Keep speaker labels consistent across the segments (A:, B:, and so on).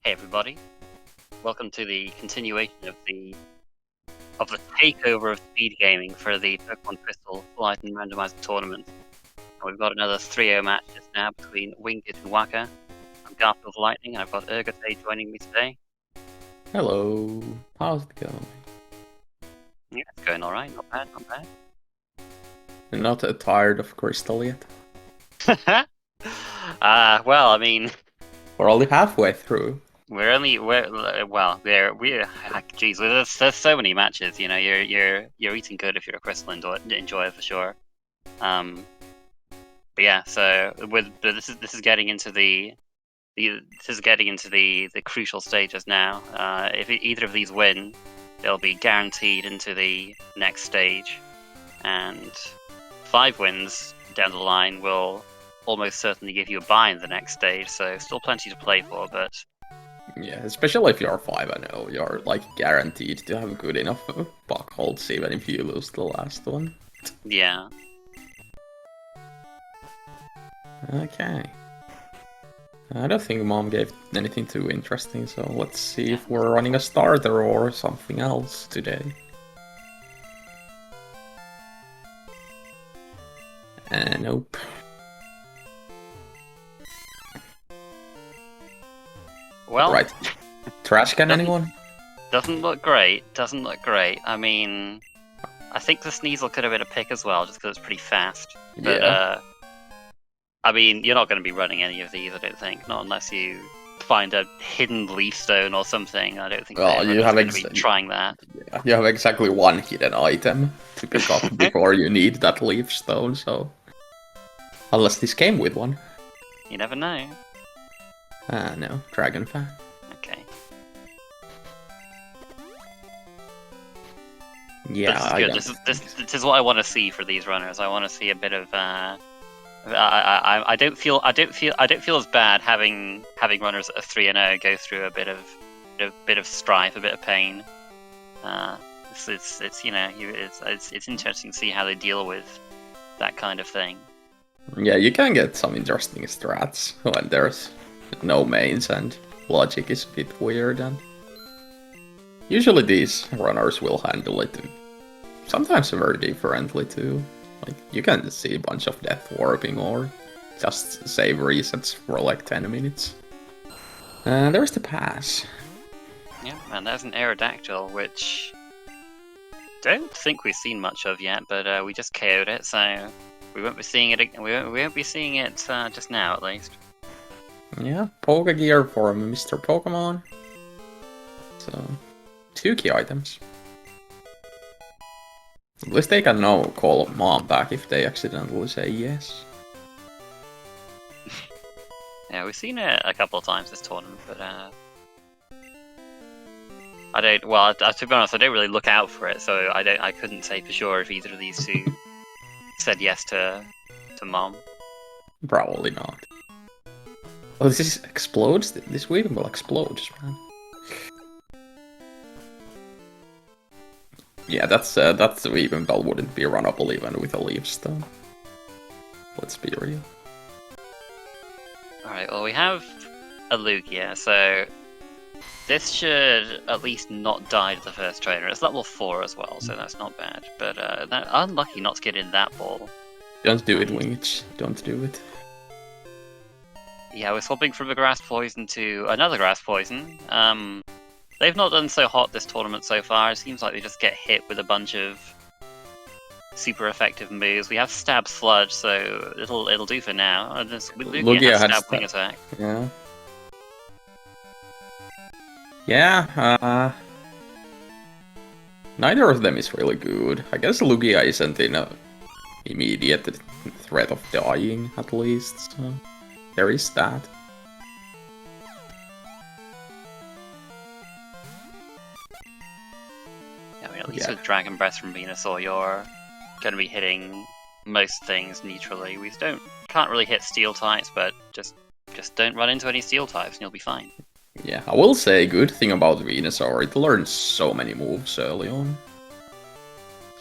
A: Hey everybody, welcome to the continuation of the takeover of SpeedGaming for the Pokemon Crystal Full Item Randomizer Tournament. And we've got another 3-0 match just now between Wingidge and Waka. I'm Garfield Lightning and I've got Urgate joining me today.
B: Hello, how's it going?
A: Yeah, it's going alright, not bad, not bad.
B: You're not tired of Crystal yet?
A: Well, I mean,
B: we're only halfway through.
A: Geez, there's so many matches. You know, you're eating good if you're a Crystal enjoyer for sure. But yeah, so this is getting into the crucial stages now. If either of these win, they'll be guaranteed into the next stage, and 5 wins down the line will almost certainly give you a bye in the next stage. So still plenty to play for, but.
B: Yeah, especially if you're 5-0, you're like guaranteed to have good enough puck holds even if you lose the last one.
A: Yeah.
B: Okay. I don't think Mom gave anything too interesting, so let's see if we're running a starter or something else today. Nope.
A: Well,
B: right. Trash can anyone?
A: Doesn't look great. Doesn't look great. I mean, I think the Sneasel could have been a pick as well, just because it's pretty fast. But,
B: yeah.
A: I mean, you're not going to be running any of these, I don't think. Not unless you find a hidden leaf stone or something. I don't think
B: you have
A: going to be trying that.
B: Yeah, you have exactly one hidden item to pick up before you need that leaf stone, so. Unless this came with one.
A: You never know.
B: No, Dragon Fan.
A: Okay.
B: Yeah,
A: this is good. This is what I want to see for these runners. I want to see a bit of. I don't feel as bad having runners at a 3-0 go through a bit of strife, a bit of pain. It's interesting to see how they deal with that kind of thing.
B: Yeah, you can get some interesting strats when there's no mains and logic is a bit weird, and usually these runners will handle it sometimes very differently too. Like, you can see a bunch of death warping or just save resets for like 10 minutes. There's the pass.
A: Yeah, and there's an Aerodactyl, which don't think we've seen much of yet, but we just KO'd it, so we won't be seeing it. We won't be seeing it just now, at least.
B: Yeah, Poke Gear for Mr. Pokemon. So, 2 key items. At least they can now call Mom back if they accidentally say yes.
A: Yeah, we've seen it a couple of times this tournament, but I don't. Well, to be honest, I don't really look out for it, so I couldn't say for sure if either of these two said yes to Mom.
B: Probably not. Oh, this explodes? This weapon will explode, man. Yeah, that's the weapon that wouldn't be runnable even with a leaf stone. Let's be real.
A: Alright, well we have a Lugia, so this should at least not die to the first trainer. It's level 4 as well, so that's not bad. But unlucky not to get in that ball.
B: Don't do it, Wingidge. Don't do it.
A: Yeah, we're swapping from a grass poison to another grass poison. They've not done so hot this tournament so far. It seems like they just get hit with a bunch of super effective moves. We have Stab Sludge, so it'll do for now. Lugia has Stab Wing Attack.
B: Yeah. Yeah, neither of them is really good. I guess Lugia isn't in a immediate threat of dying, at least, so there is that.
A: Yeah, I mean, at least with Dragon Breath from Venusaur, you're going to be hitting most things neutrally. We can't really hit Steel types, but just don't run into any Steel types and you'll be fine.
B: Yeah, I will say a good thing about Venusaur, it learns so many moves early on.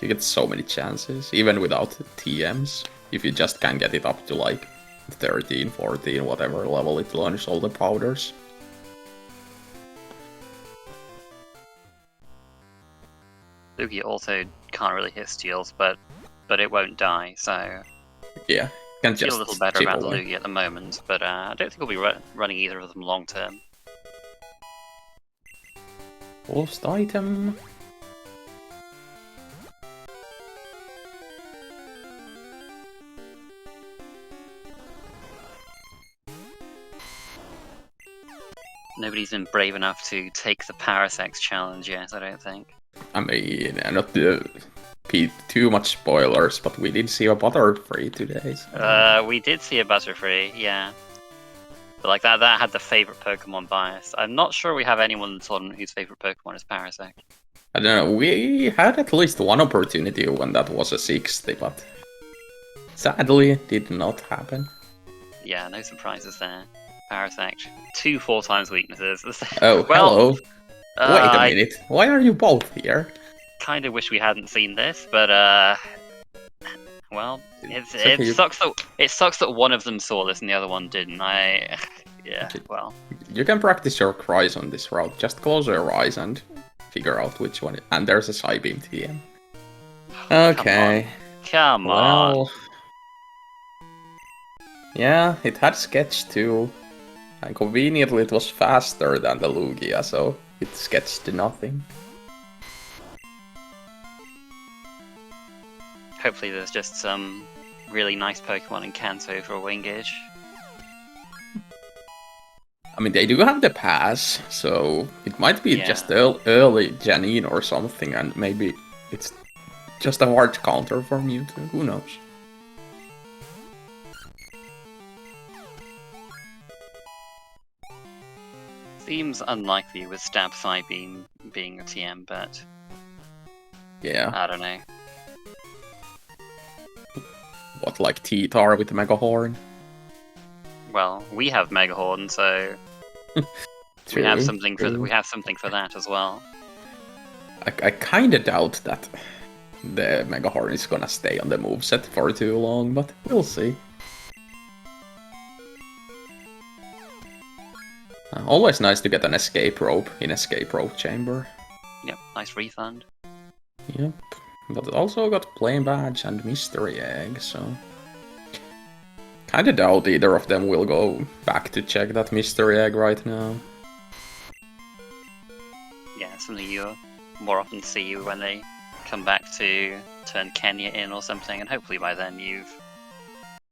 B: You get so many chances, even without TMs, if you just can get it up to like 13, 14, whatever level it launches all the powders.
A: Lugia also can't really hit steals, but it won't die, so
B: Yeah, can
A: I feel a
B: just
A: little better
B: chip
A: about the
B: away.
A: Lugia at the moment, but I don't think we'll be running either of them long term.
B: Lost item.
A: Nobody's been brave enough to take the Parasex challenge yet, I don't think.
B: I mean, not to be too much spoilers, but we did see a Butterfree today. So.
A: We did see a Butterfree, yeah. But like that had the favorite Pokemon bias. I'm not sure we have anyone in the tournament whose favorite Pokemon is Parasect.
B: I don't know, we had at least one opportunity when that was a 60, but sadly it did not happen.
A: Yeah, no surprises there. Parasect, 2 4x weaknesses.
B: Oh,
A: well,
B: hello. Wait a minute, why are you both here?
A: Kind of wish we hadn't seen this, but well, it sucks that one of them saw this and the other one didn't. Yeah, well.
B: You can practice your cries on this route. Just close your eyes and figure out which one. And there's a Psybeam TM. Okay.
A: Come on.
B: Yeah, it had Sketch too. And conveniently it was faster than the Lugia, so it sketched to nothing.
A: Hopefully there's just some really nice Pokemon in Kanto for a wingidge.
B: I mean, they do have the pass, so it might be just early Janine or something, and maybe it's just a hard counter for Mewtwo, who knows?
A: Seems unlikely with Stab Psybeam being a TM, but
B: yeah,
A: I don't know.
B: What, like T-Tar with Mega Horn?
A: Well, we have Mega Horn, so we have something for that as well.
B: I kinda doubt that the Mega Horn is gonna stay on the moveset for too long, but we'll see. Always nice to get an escape rope in Escape Rope Chamber.
A: Yep, nice refund.
B: Yep, but also got Flame Badge and Mystery Egg, so... Kinda doubt either of them will go back to check that Mystery Egg right now.
A: Yeah, something you more often see when they come back to turn Kenya in or something, and hopefully by then you've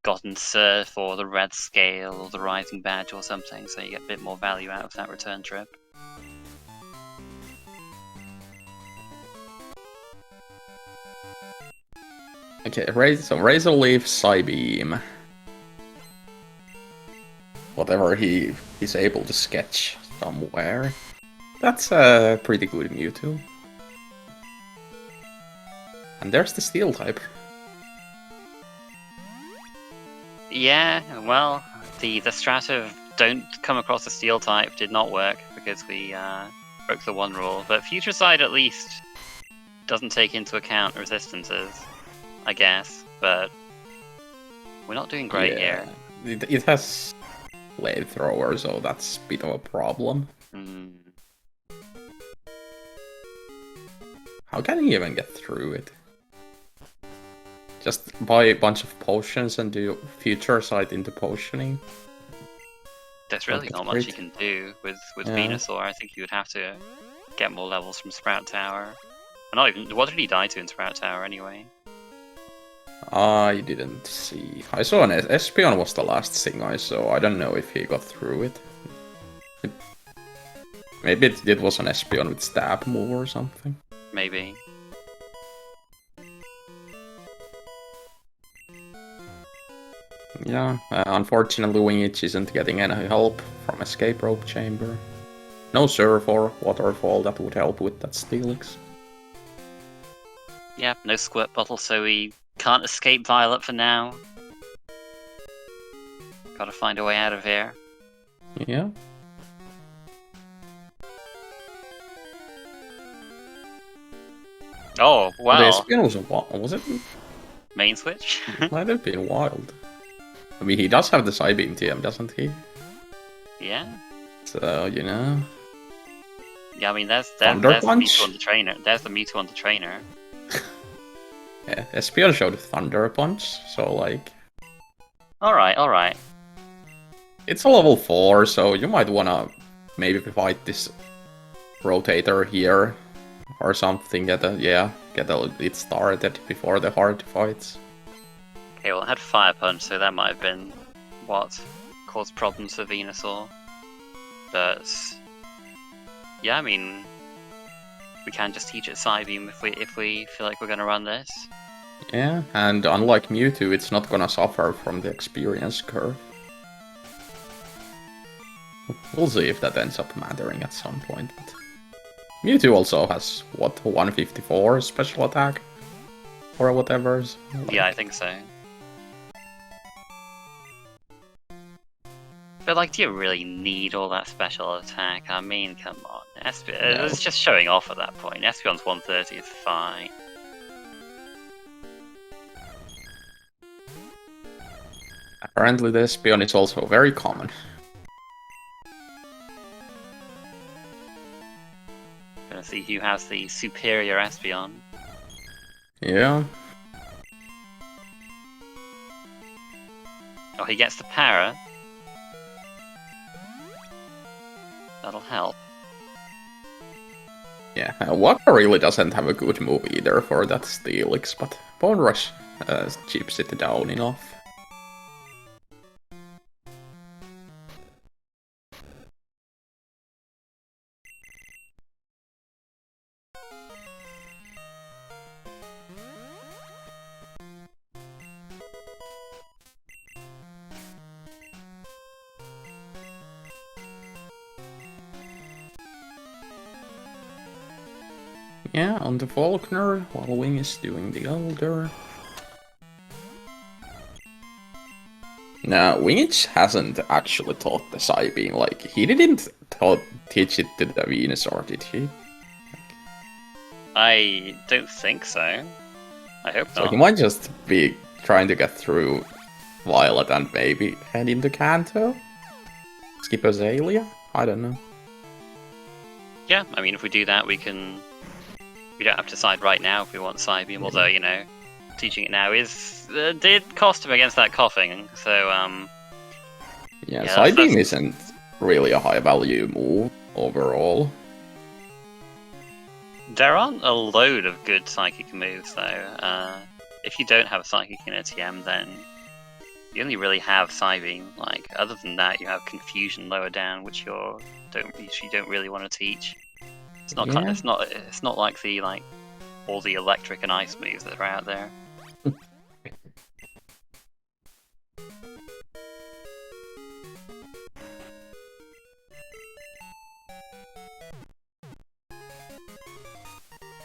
A: gotten Surf or the Red Scale or the Rising Badge or something, so you get a bit more value out of that return trip.
B: Okay, so Razor Leaf, Psybeam. Whatever he's able to sketch somewhere. That's a pretty good Mewtwo. And there's the Steel type.
A: Yeah, well, the strat of don't come across a Steel type did not work because we broke the one rule, but Future Side at least doesn't take into account resistances, I guess, but we're not doing great here.
B: It has Flamethrower, so that's a bit of a problem. How can he even get through it? Just buy a bunch of potions and do Future Sight into potioning?
A: There's really not much you can do with Venusaur. I think you would have to get more levels from Sprout Tower. Not even. What did he die to in Sprout Tower anyway?
B: I didn't see. I saw an Espeon was the last thing I saw. I don't know if he got through it. Maybe it was an Espeon with stab move or something.
A: Maybe.
B: Yeah, unfortunately wingidge isn't getting any help from Escape Rope Chamber. No Surf or Waterfall that would help with that Steelix.
A: Yeah, no Squirt Bottle, so we can't escape Violet for now. Gotta find a way out of here.
B: Yeah.
A: Oh, wow.
B: The Espeon was it?
A: Main switch?
B: Might have been wild. I mean, he does have the Psybeam TM, doesn't he?
A: Yeah.
B: So, you know...
A: Yeah, I mean, there's
B: Thunder
A: the
B: Punch?
A: Mewtwo on the trainer. There's the Mewtwo on the trainer.
B: Yeah, Espeon showed Thunder Punch, so like...
A: Alright.
B: It's a level 4, so you might wanna maybe fight this Rotator here or something, get it started before the hard fights.
A: Okay, well, it had Fire Punch, so that might have been what caused problems for Venusaur. But yeah, I mean, we can just teach it Psybeam if we feel like we're gonna run this.
B: Yeah, and unlike Mewtwo, it's not gonna suffer from the experience curve. We'll see if that ends up mattering at some point, but... Mewtwo also has, what, 154 special attack? Or whatever. Like...
A: Yeah, I think so. But like, do you really need all that special attack? I mean, come on.
B: No.
A: It's just showing off at that point. Espeon's 130 is fine.
B: Apparently the Espeon is also very common.
A: Gonna see who has the superior Espeon.
B: Yeah.
A: Oh, he gets the para. That'll help.
B: Yeah, Waka really doesn't have a good move either for that Steelix, but Bone Rush chips it down enough. Yeah, on the Faulkner, while Wing is doing the Elder. Now, wingidge hasn't actually taught the Psybeam, like, he didn't teach it to the Venusaur, did he?
A: I don't think so. I hope
B: So
A: not.
B: he might just be trying to get through Violet and maybe head into Kanto? Skip Azalea? I don't know.
A: Yeah, I mean, if we do that, we can... We don't have to decide right now if we want Psybeam, although, you know, teaching it now did cost him against that coughing, so,
B: Yeah,
A: yeah,
B: Psybeam isn't really a high value move overall.
A: There aren't a load of good Psychic moves, though. If you don't have Psychic in a TM, then you only really have Psybeam. Like, other than that, you have Confusion lower down, which you don't really want to teach. It's not
B: Yeah.
A: it's not like all the electric and ice moves that are out there.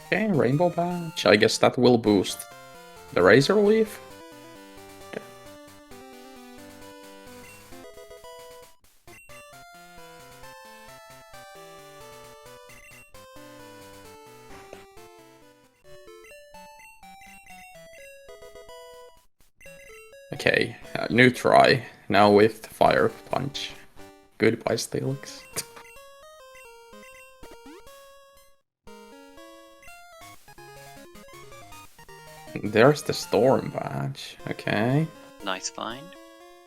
B: Okay, Rainbow Badge. I guess that will boost the Razor Leaf. Okay, new try. Now with Fire Punch. Goodbye, Steelix. There's the Storm Badge. Okay.
A: Nice find.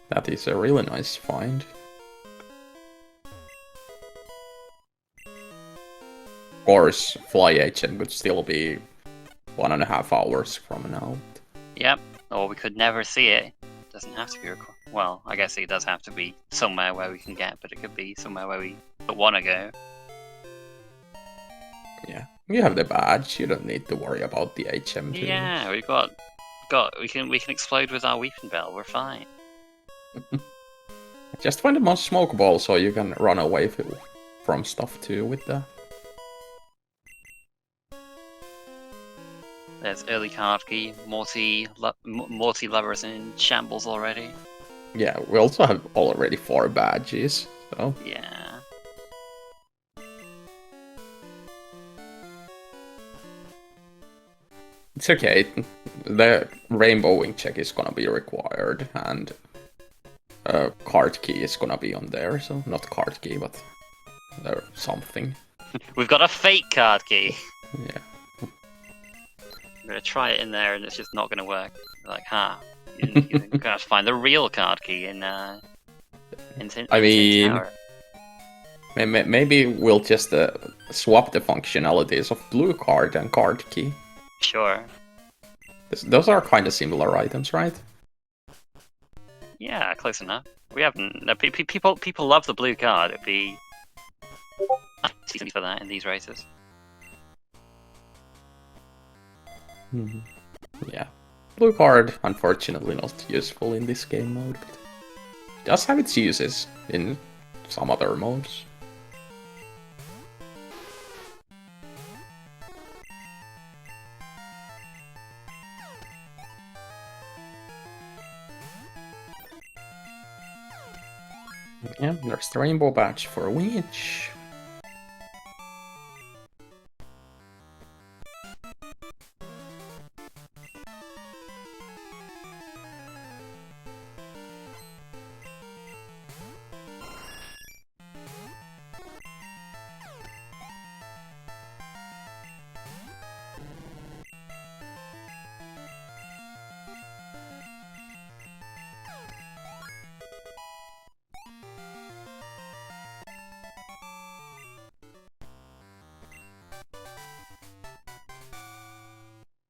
B: That is a really nice find. Of course, Fly HM could still be 1.5 hours from now.
A: Yep. Or we could never see it. Doesn't have to be well, I guess it does have to be somewhere where we can get, but it could be somewhere where we don't want to go.
B: Yeah, you have the badge. You don't need to worry about the HM.
A: Yeah, we can explode with our Weeping Bell. We're fine.
B: Just find the most smoke ball so you can run away from stuff too with that.
A: There's early card key. Morty Lovers in shambles already.
B: Yeah, we also have already 4 badges, so...
A: Yeah.
B: It's okay. The Rainbow Wing check is gonna be required, and card key is gonna be on there, so not card key, but something.
A: We've got a fake card key.
B: Yeah.
A: I'm gonna try it in there, and it's just not gonna work. Like, you gotta find the real card key in Tin
B: I mean,
A: Tower.
B: maybe we'll just swap the functionalities of blue card and card key.
A: Sure.
B: Those are kind of similar items, right?
A: Yeah, close enough. We haven't. No, people love the blue card. It'd be easy for that in these races.
B: Yeah. Blue card, unfortunately, not useful in this game mode, but it does have its uses in some other modes. Yeah, there's the rainbow badge for wingidge.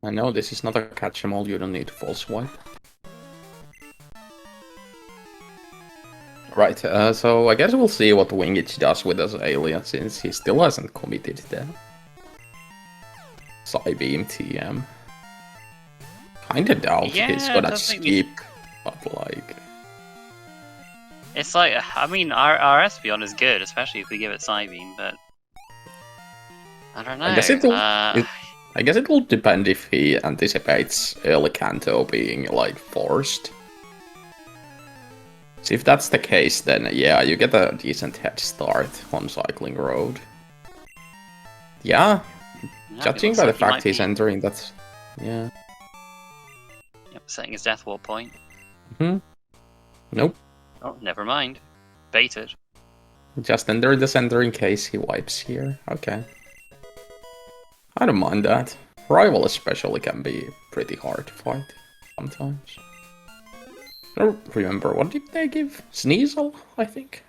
B: I know this is not a catch-em-all, you don't need to full swipe. Right, so I guess we'll see what wingidge does with us alien, since he still hasn't committed the Psybeam TM. Kinda doubt he's gonna skip, but like...
A: It's like, I mean, our Espeon is good, especially if we give it Psybeam, but I don't know.
B: I guess it will depend if he anticipates early Kanto being, like, forced. So if that's the case, then yeah, you get a decent head start on Cycling Road. Yeah, judging by the fact he's entering, that's... yeah.
A: Yep, setting his Death Wall point.
B: Nope.
A: Oh, never mind. Baited.
B: Just enter the center in case he wipes here. Okay. I don't mind that. Rival especially can be pretty hard to fight sometimes. I don't remember, what did they give? Sneasel, I think?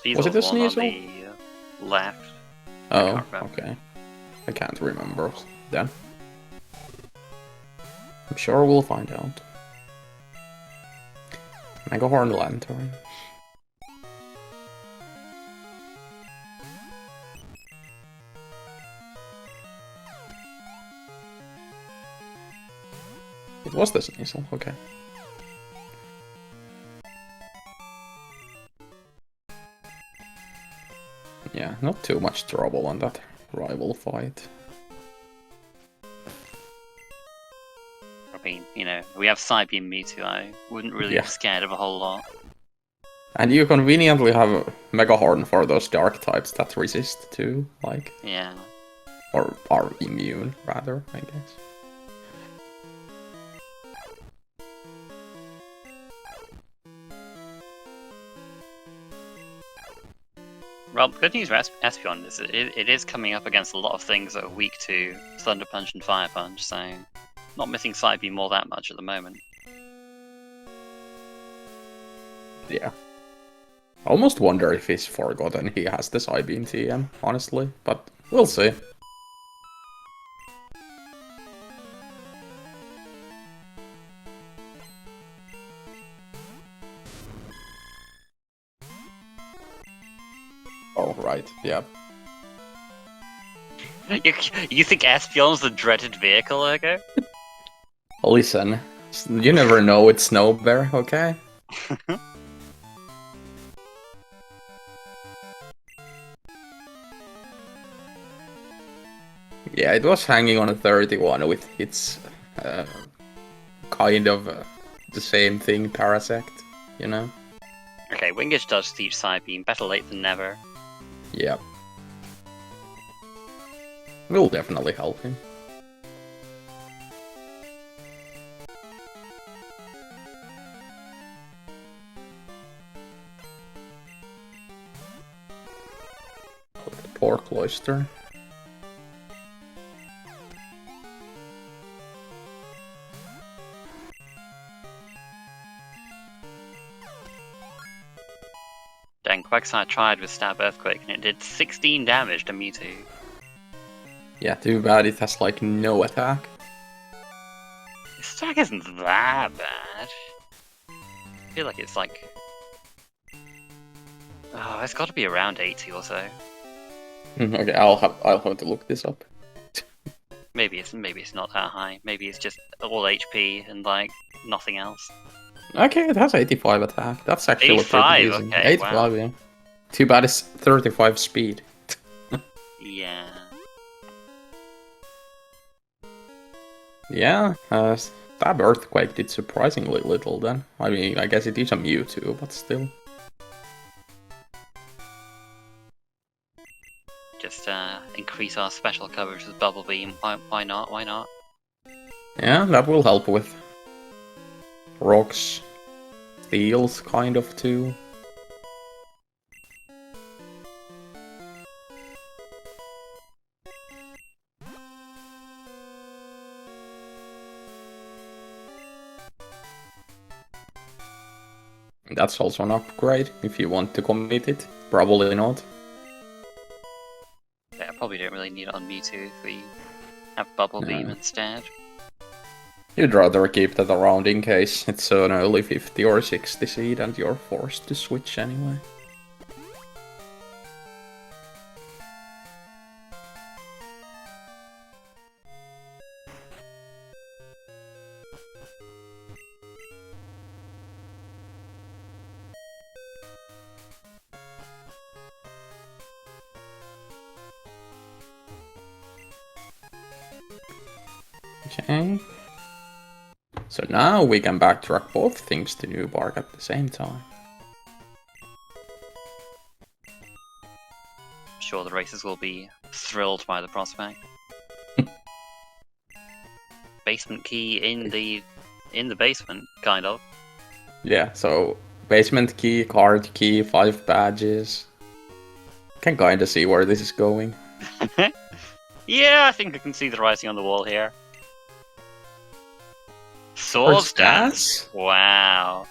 B: Was it a Sneasel?
A: On the left.
B: Oh, okay. I can't remember then. I'm sure we'll find out. Mega Horn Lantern. It was the Sneasel, okay. Yeah, not too much trouble on that rival fight.
A: I mean, you know, we have Psybeam Mewtwo, I wouldn't really be scared of a whole lot.
B: And you conveniently have Mega Horn for those dark types that resist too, like...
A: Yeah.
B: Or are immune, rather, I guess.
A: Well, good news for Espeon is it is coming up against a lot of things that are weak to Thunder Punch and Fire Punch, so not missing Psybeam all that much at the moment.
B: Yeah. I almost wonder if he's forgotten he has the Psybeam TM, honestly, but we'll see. Oh, right, yeah.
A: You think Espeon's the dreaded vehicle, Ergo?
B: Listen, you never know with Snow Bear, okay? Yeah, it was hanging on a 31 with its kind of the same thing, Parasect, you know?
A: Okay, wingidge does teach Psybeam, better late than never.
B: Yeah. Will definitely help him. Poor Cloister.
A: Dang, Quagsire tried with Stab Earthquake and it did 16 damage to Mewtwo.
B: Yeah, too bad it has like no attack.
A: This attack isn't that bad. I feel like it's like... Oh, it's got to be around 80 or so.
B: Okay, I'll have to look this up.
A: Maybe it's not that high. Maybe it's just all HP and like nothing else.
B: Okay, it has 85 attack. That's actually
A: 85,
B: pretty decent.
A: okay,
B: 85,
A: wow.
B: yeah. Too bad it's 35 speed.
A: Yeah.
B: Yeah, Stab Earthquake did surprisingly little then. I mean, I guess it is a Mewtwo, but still.
A: Just increase our special coverage with Bubble Beam. Why not? Why not?
B: Yeah, that will help with rocks, steals, kind of, too. That's also an upgrade, if you want to commit it. Probably not.
A: Yeah, I probably don't really need it on Mewtwo if we have Bubble Beam
B: No.
A: instead.
B: You'd rather keep that around in case it's an early 50 or 60 seed and you're forced to switch anyway. Okay. So now we can backtrack both things to New Bark at the same time.
A: I'm sure the racers will be thrilled by the prospect. Basement key in the basement, kind of.
B: Yeah, so basement key, card key, 5 badges. Can kinda see where this is going.
A: Yeah, I think I can see the writing on the wall here. Sword stance. Wow.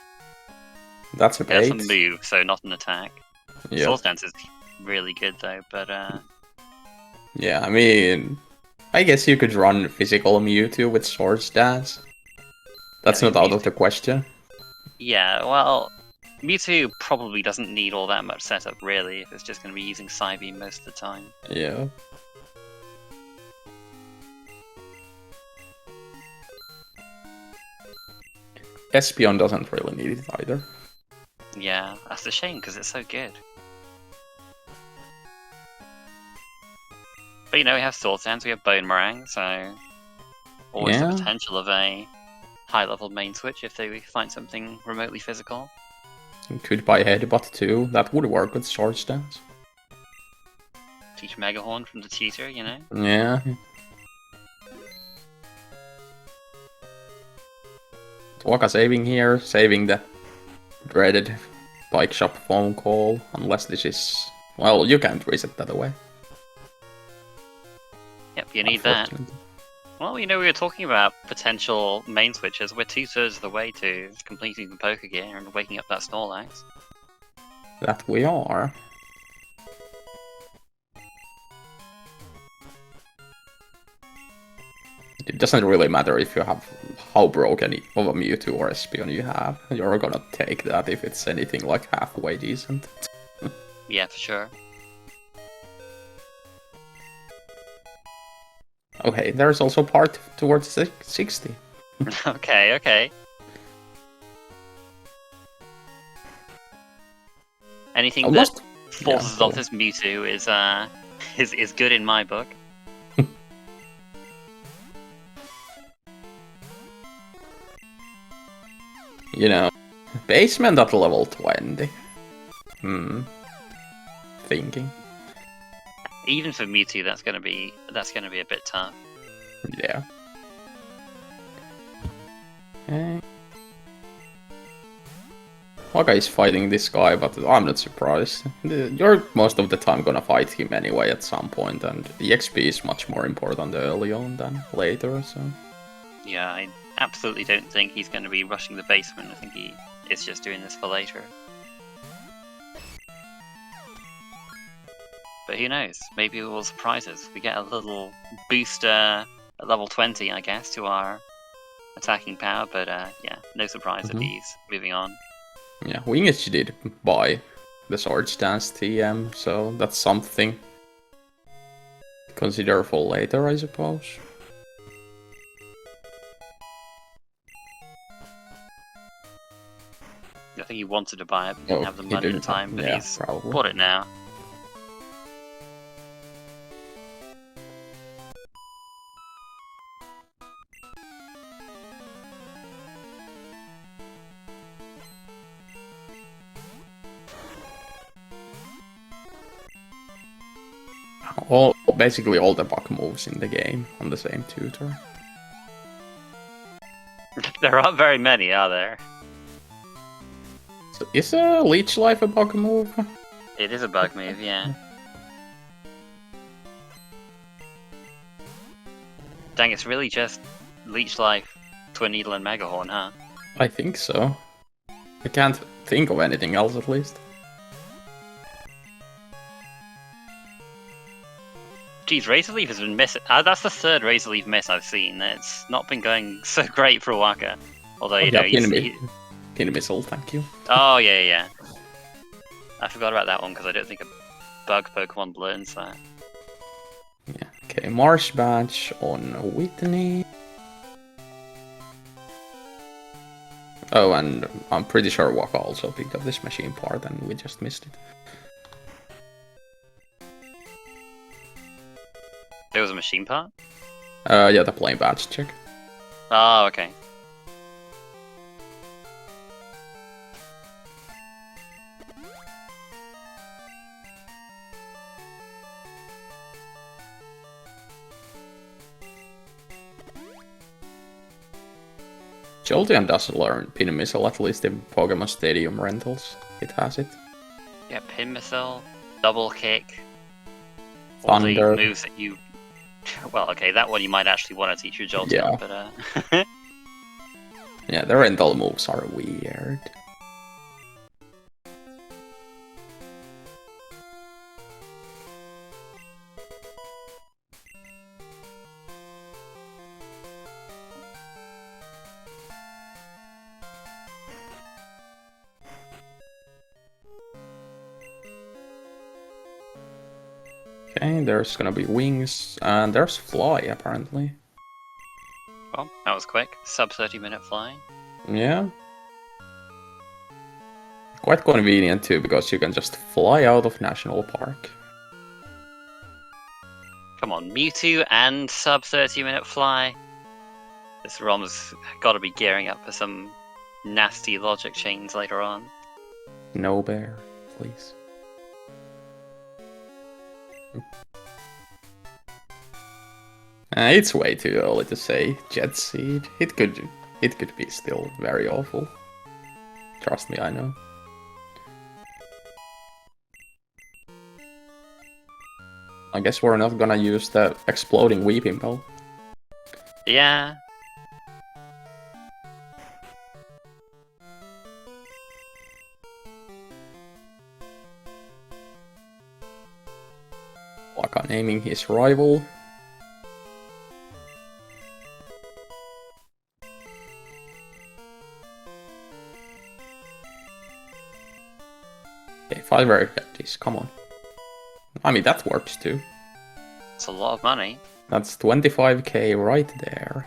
B: That's a bait.
A: That's a move, so not an attack.
B: Yeah.
A: Sword stance is really good though, but
B: Yeah, I mean, I guess you could run physical Mewtwo with Sword Stance. That's
A: Yeah,
B: not out of the question.
A: yeah, well, Mewtwo probably doesn't need all that much setup really if it's just going to be using Psybeam most of the time.
B: Yeah. Espeon doesn't really need it either.
A: Yeah, that's a shame because it's so good. But you know, we have Sword Stance, we have Bone Meringue, so always
B: Yeah.
A: the potential of a high-level main switch if they find something remotely physical.
B: You could buy Headbutt too. That would work with Sword Stance.
A: Teach Megahorn from the tutor, you know?
B: Yeah. Waka saving here, saving the dreaded bike shop phone call, unless this is... Well, you can't reset that away.
A: Yep, you need that.
B: Unfortunately.
A: Well, you know, we were talking about potential main switches. We're 2/3 of the way to completing the Poker Gear and waking up that Snorlax.
B: That we are. It doesn't really matter if you have how broken of a Mewtwo or Espeon you have. You're gonna take that if it's anything like halfway decent.
A: Yeah, for sure.
B: Okay, there's also part towards 60.
A: Okay, okay. Anything
B: Almost.
A: that forces
B: Yeah,
A: off this Mewtwo is good in my book.
B: You know, basement at level 20. Thinking.
A: Even for Mewtwo, that's gonna be a bit tough.
B: Yeah. Okay. Waka is fighting this guy, but I'm not surprised. You're most of the time gonna fight him anyway at some point, and the XP is much more important early on than later, so...
A: Yeah, I absolutely don't think he's going to be rushing the basement. I think he is just doing this for later. But who knows? Maybe it will surprise us. We get a little booster at level 20, I guess, to our attacking power, but yeah, no surprise if he's moving on.
B: Yeah, wingidge did buy the Sword Stance TM, so that's something to consider for later, I suppose.
A: I think he wanted to buy it, but didn't have the money at the time, but he's
B: probably
A: bought it now.
B: Basically all the bug moves in the game on the same tutor.
A: There aren't very many, are there?
B: So is a Leech Life a bug move?
A: It is a bug move, yeah. Dang, it's really just Leech Life, Twin Needle, and Mega Horn, huh?
B: I think so. I can't think of anything else at least.
A: Geez, Razor Leaf has been missing. That's the third Razor Leaf miss I've seen. It's not been going so great for Waka. Although, you know,
B: Pin Missile, thank you.
A: Oh, yeah. I forgot about that one because I don't think a bug Pokemon learns that.
B: Yeah, okay, Marsh Badge on Whitney. Oh, and I'm pretty sure Waka also picked up this machine part and we just missed it.
A: There was a machine part?
B: Yeah, the plain badge check.
A: Oh, okay.
B: Jolteon does learn Pin Missile, at least in Pokemon Stadium rentals. It has it.
A: Yeah, Pin Missile, Double Kick.
B: Thunder.
A: All the moves that you... Well, okay, that one you might actually want to teach your Jolteon, but
B: Yeah, the rental moves are weird. Okay, there's gonna be wings, and there's fly, apparently.
A: Well, that was quick. Sub 30-minute fly.
B: Yeah. Quite convenient too, because you can just fly out of National Park.
A: Come on, Mewtwo and sub 30-minute fly. This ROM's got to be gearing up for some nasty logic chains later on.
B: No bear, please. It's way too early to say Jet Seed. It could be still very awful. Trust me, I know. I guess we're not gonna use the exploding Weeping Bell.
A: Yeah.
B: Waka naming his rival. Okay, 5 rare candies, come on. I mean, that works too.
A: It's a lot of money.
B: That's 25k right there.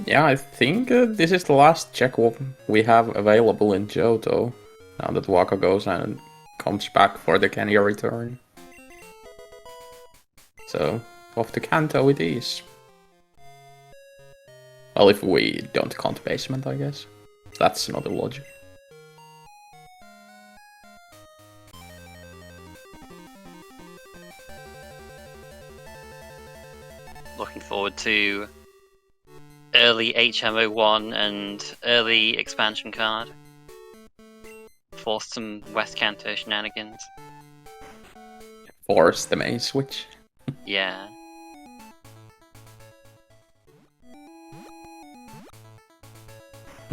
B: Yeah, I think this is the last check we have available in Johto. Now that Waka goes and comes back for the Kenya return. So, off to Kanto it is. Well, if we don't count basement, I guess. That's another logic.
A: Looking forward to early HMO1 and early expansion card. Force some West Kanto shenanigans.
B: Force the main switch.
A: Yeah.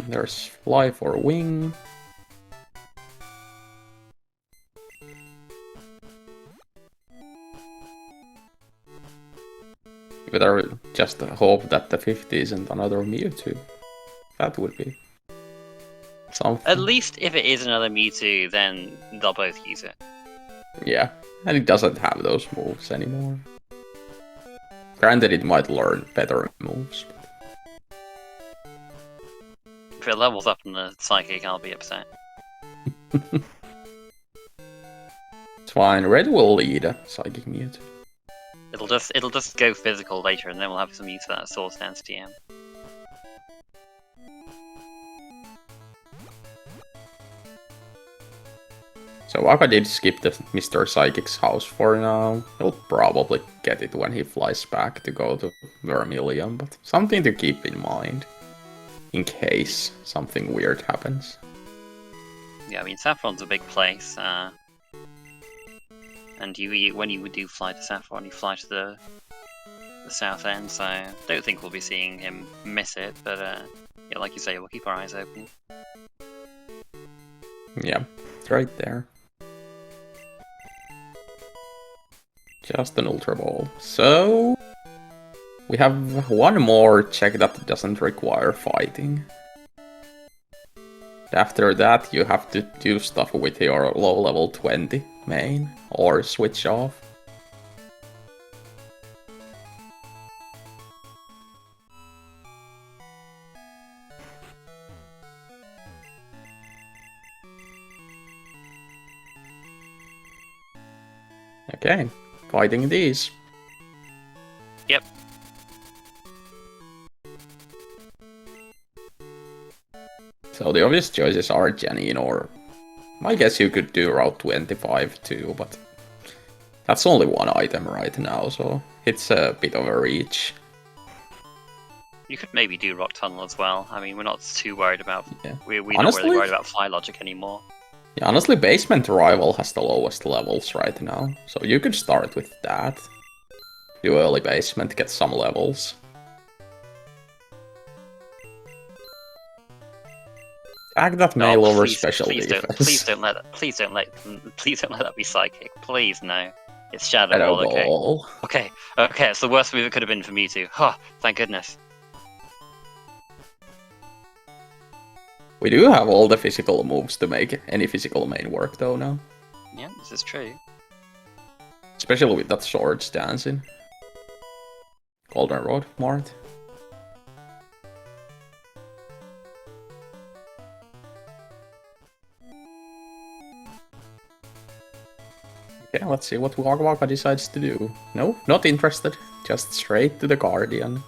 B: There's fly for wing. Better just hope that the 50 isn't another Mewtwo. That would be something.
A: At least if it is another Mewtwo, then they'll both use it.
B: Yeah, and it doesn't have those moves anymore. Granted, it might learn better moves.
A: If it levels up in the Psychic, I'll be upset.
B: It's fine, Red will lead a Psychic Mewtwo.
A: It'll just go physical later, and then we'll have some use for that Source Dance TM.
B: So Waka did skip the Mr. Psychic's house for now. He'll probably get it when he flies back to go to Vermilion, but something to keep in mind. In case something weird happens.
A: Yeah, I mean, Saffron's a big place, and when you do fly to Saffron, you fly to the south end, so I don't think we'll be seeing him miss it, but yeah, like you say, we'll keep our eyes open.
B: Yeah, it's right there. Just an Ultra Ball. So we have one more check that doesn't require fighting. After that, you have to do stuff with your low level 20 main or switch off. Okay, fighting these.
A: Yep.
B: So the obvious choices are Janine, or I guess you could do Route 25 too, but that's only one item right now, so it's a bit of a reach.
A: You could maybe do Rock Tunnel as well. I mean, we're not too worried about...
B: Yeah.
A: We're not really worried about Fly Logic anymore.
B: Yeah, honestly, Basement Rival has the lowest levels right now, so you could start with that. Do early basement, get some levels. Act that mail over special defense.
A: Please don't let that be Psychic. Please, no. It's Shadow Ball, okay. Okay, it's the worst move it could have been for Mewtwo. Huh, thank goodness.
B: We do have all the physical moves to make any physical main work though now.
A: Yeah, this is true.
B: Especially with that Swords dancing. Goldenrod, Mart. Okay, let's see what Waka decides to do. No, not interested. Just straight to the Guardian.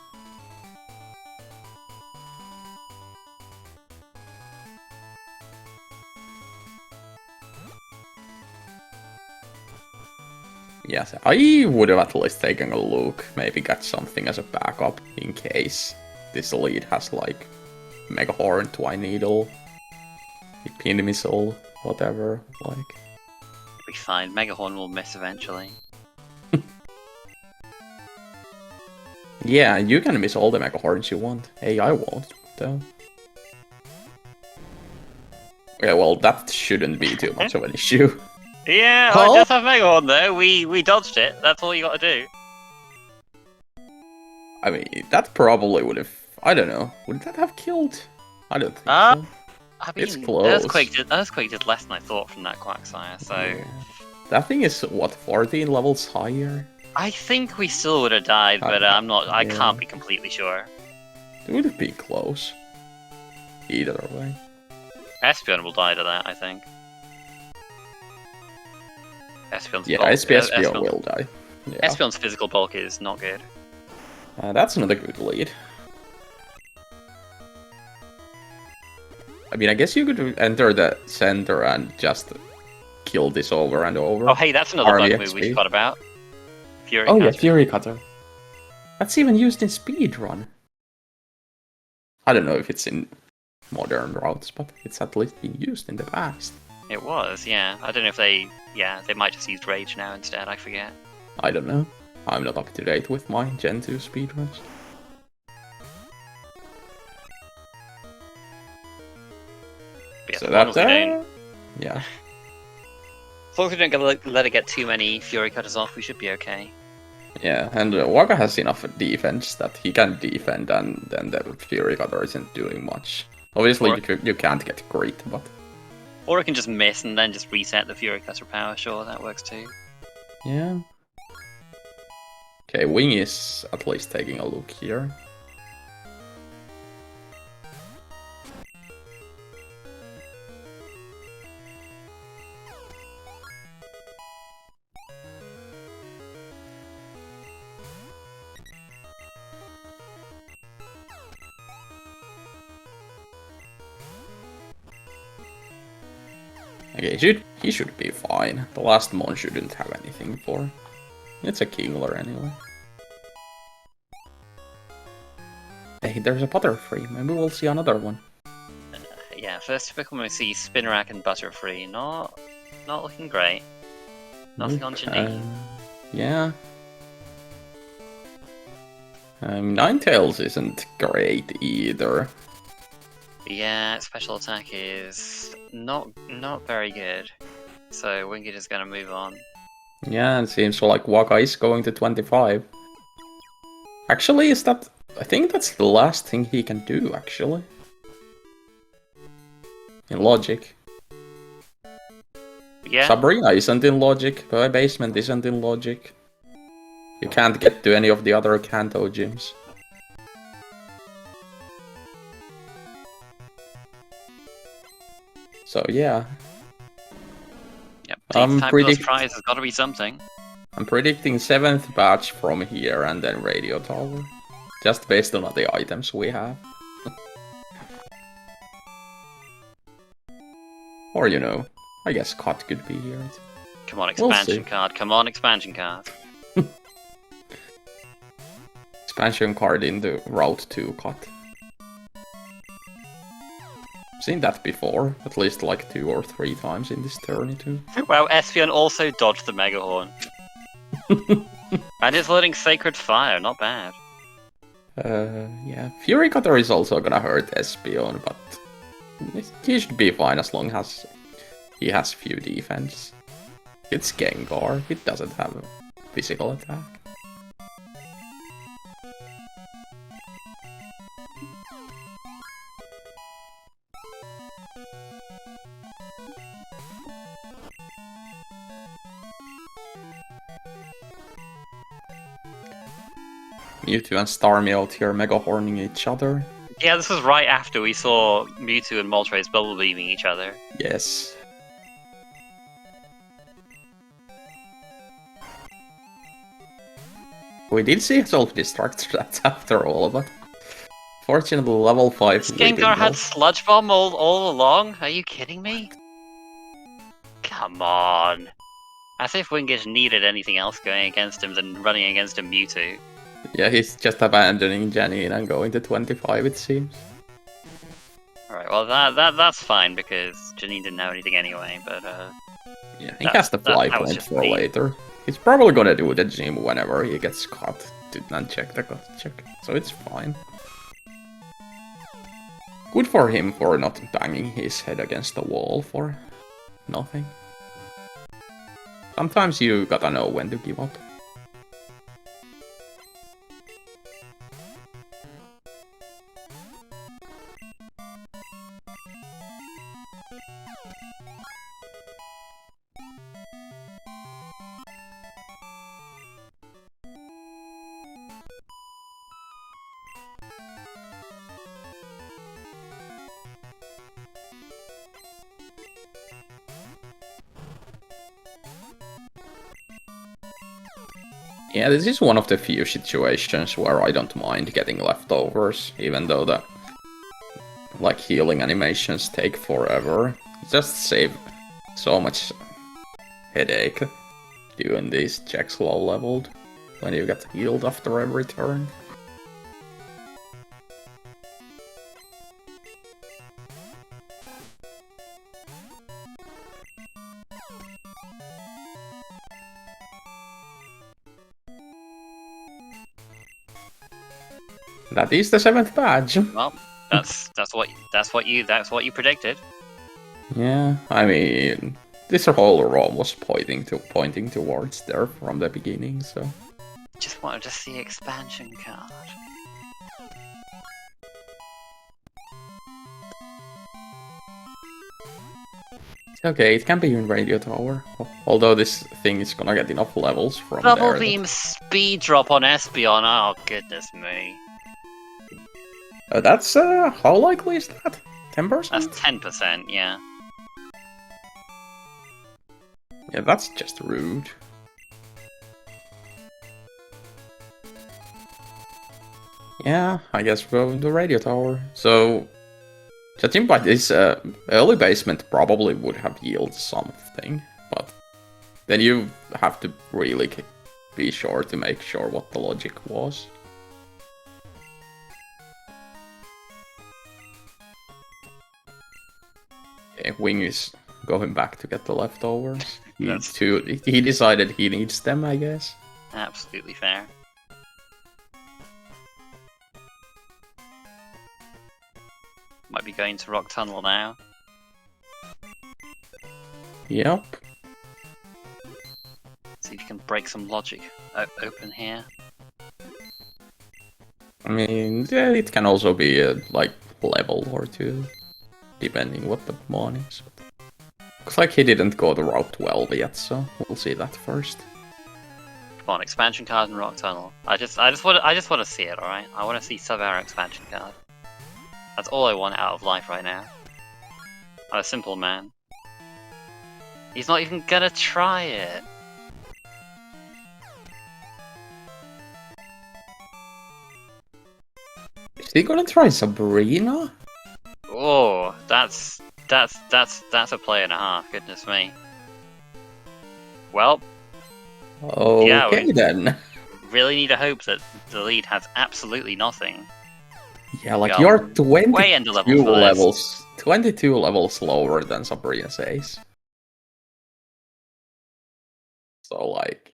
B: Yes, I would have at least taken a look, maybe got something as a backup in case this lead has like Mega Horn, Twine Needle, Pin Missile, whatever, like.
A: It'll be fine, Mega Horn will miss eventually.
B: Yeah, you can miss all the Mega Horns you want. Hey, I won't, though. Yeah, well, that shouldn't be too much of an issue.
A: Yeah, I just have Mega Horn though. We dodged it. That's all you got to do.
B: I mean, that probably would have. I don't know. Would that have killed? I don't think so.
A: I mean,
B: it's close.
A: Earthquake did less than I thought from that Quagsire. So
B: yeah. That thing is what 14 levels higher.
A: I think we still would have died, but I'm not. I can't be completely sure.
B: It would have been close. Either way.
A: Espeon will die to that, I think. Espeon's
B: Espeon will die. Yeah.
A: Espeon's physical bulk is not good.
B: That's another good lead. I mean, I guess you could enter the center and just kill this over and over.
A: Oh, hey, that's another
B: Army
A: bug move we
B: XP.
A: forgot about. Fury
B: Oh
A: Cutter.
B: yeah, Fury Cutter. That's even used in speedrun. I don't know if it's in modern routes, but it's at least been used in the past.
A: It was, yeah. I don't know if they might just use Rage now instead, I forget.
B: I don't know. I'm not up to date with my Gen 2 speedruns.
A: But yeah,
B: So
A: as long as
B: that,
A: we don't,
B: yeah.
A: as long as we don't let it get too many Fury Cutters off, we should be okay.
B: Yeah, and Waka has enough defense that he can defend, and then the Fury Cutter isn't doing much. Obviously, you can't get crit, but...
A: Or it can just miss and then just reset the Fury Cutter power, sure, that works too.
B: Yeah. Okay, Wing is at least taking a look here. Okay, he should be fine. The last mon shouldn't have anything for. It's a Kingler anyway. Hey, there's a Butterfree. Maybe we'll see another one.
A: Yeah, first typical we see Spinarak and Butterfree. Not looking great. Nothing on Janine.
B: Yeah. Ninetales isn't great either.
A: Yeah, special attack is not very good. So wingidge is gonna move on.
B: Yeah, it seems like Waka is going to 25. Actually, I think that's the last thing he can do, actually. In logic.
A: Yeah.
B: Sabrina isn't in logic, Basement isn't in logic. You can't get to any of the other Kanto gyms. So yeah.
A: Yep.
B: I'm
A: Fabulous prize has got to be something.
B: I'm predicting 7th batch from here and then Radio Tower. Just based on the items we have. Or, you know, I guess Cut could be here.
A: Come on, expansion card. Come on, expansion card.
B: Expansion card in the Route 2 Cut. Seen that before, at least like 2 or 3 times in this tourney too.
A: Well, Espeon also dodged the Mega Horn. And is learning Sacred Fire, not bad.
B: Yeah, Fury Cutter is also gonna hurt Espeon, but he should be fine as long as he has few defense. It's Gengar, it doesn't have a physical attack. Mewtwo and Starmie out here mega horning each other.
A: Yeah, this was right after we saw Mewtwo and Moltres bubble beaming each other.
B: Yes. We did see self-destruct strats after all, but fortunately level 5
A: This Gengar had Sludge Bomb all along? Are you kidding me? Come on. As if wingidge needed anything else going against him than running against a Mewtwo.
B: Yeah, he's just abandoning Janine and going to 25, it seems.
A: Alright, well that's fine because Janine didn't know anything anyway, but
B: yeah, he has the fly point for later. He's probably gonna do the gym whenever he gets caught to uncheck the cut check, so it's fine. Good for him for not banging his head against the wall for nothing. Sometimes you gotta know when to give up. Yeah, this is one of the few situations where I don't mind getting leftovers, even though the like healing animations take forever. Just save so much headache doing these checks low leveled when you get healed after every turn. That is the 7th badge.
A: Well, that's what you predicted.
B: Yeah, I mean, this whole ROM was pointing towards there from the beginning, so.
A: Just wanted to see expansion card.
B: Okay, it can be in Radio Tower. Although this thing is gonna get enough levels from
A: Double
B: there.
A: beam speed drop on Espeon. Oh goodness me.
B: That's how likely is that? 10%?
A: That's 10%. Yeah.
B: Yeah, that's just rude. Yeah, I guess we'll go to the Radio Tower. So, judging by this, early basement probably would have yielded something, but then you have to really be sure to make sure what the logic was. Okay, Wing is going back to get the leftovers. He decided he needs them, I guess.
A: Absolutely fair. Might be going to Rock Tunnel now.
B: Yep.
A: See if you can break some logic open here.
B: I mean, yeah, it can also be a like level or two, depending what the mon is. Looks like he didn't go to Route 12 yet, so we'll see that first.
A: Come on, expansion card and Rock Tunnel. I just want to see it. All right, I want to see Sub-Arrow expansion card. That's all I want out of life right now. I'm a simple man. He's not even gonna try it.
B: Is he gonna try Sabrina?
A: Oh, that's a play and a half. Goodness me. Well,
B: Okay
A: yeah,
B: then.
A: really need to hope that the lead has absolutely nothing.
B: Yeah, like
A: Yeah,
B: you're
A: way under
B: 22
A: level for this.
B: 22 levels lower than Sabrina says. So like.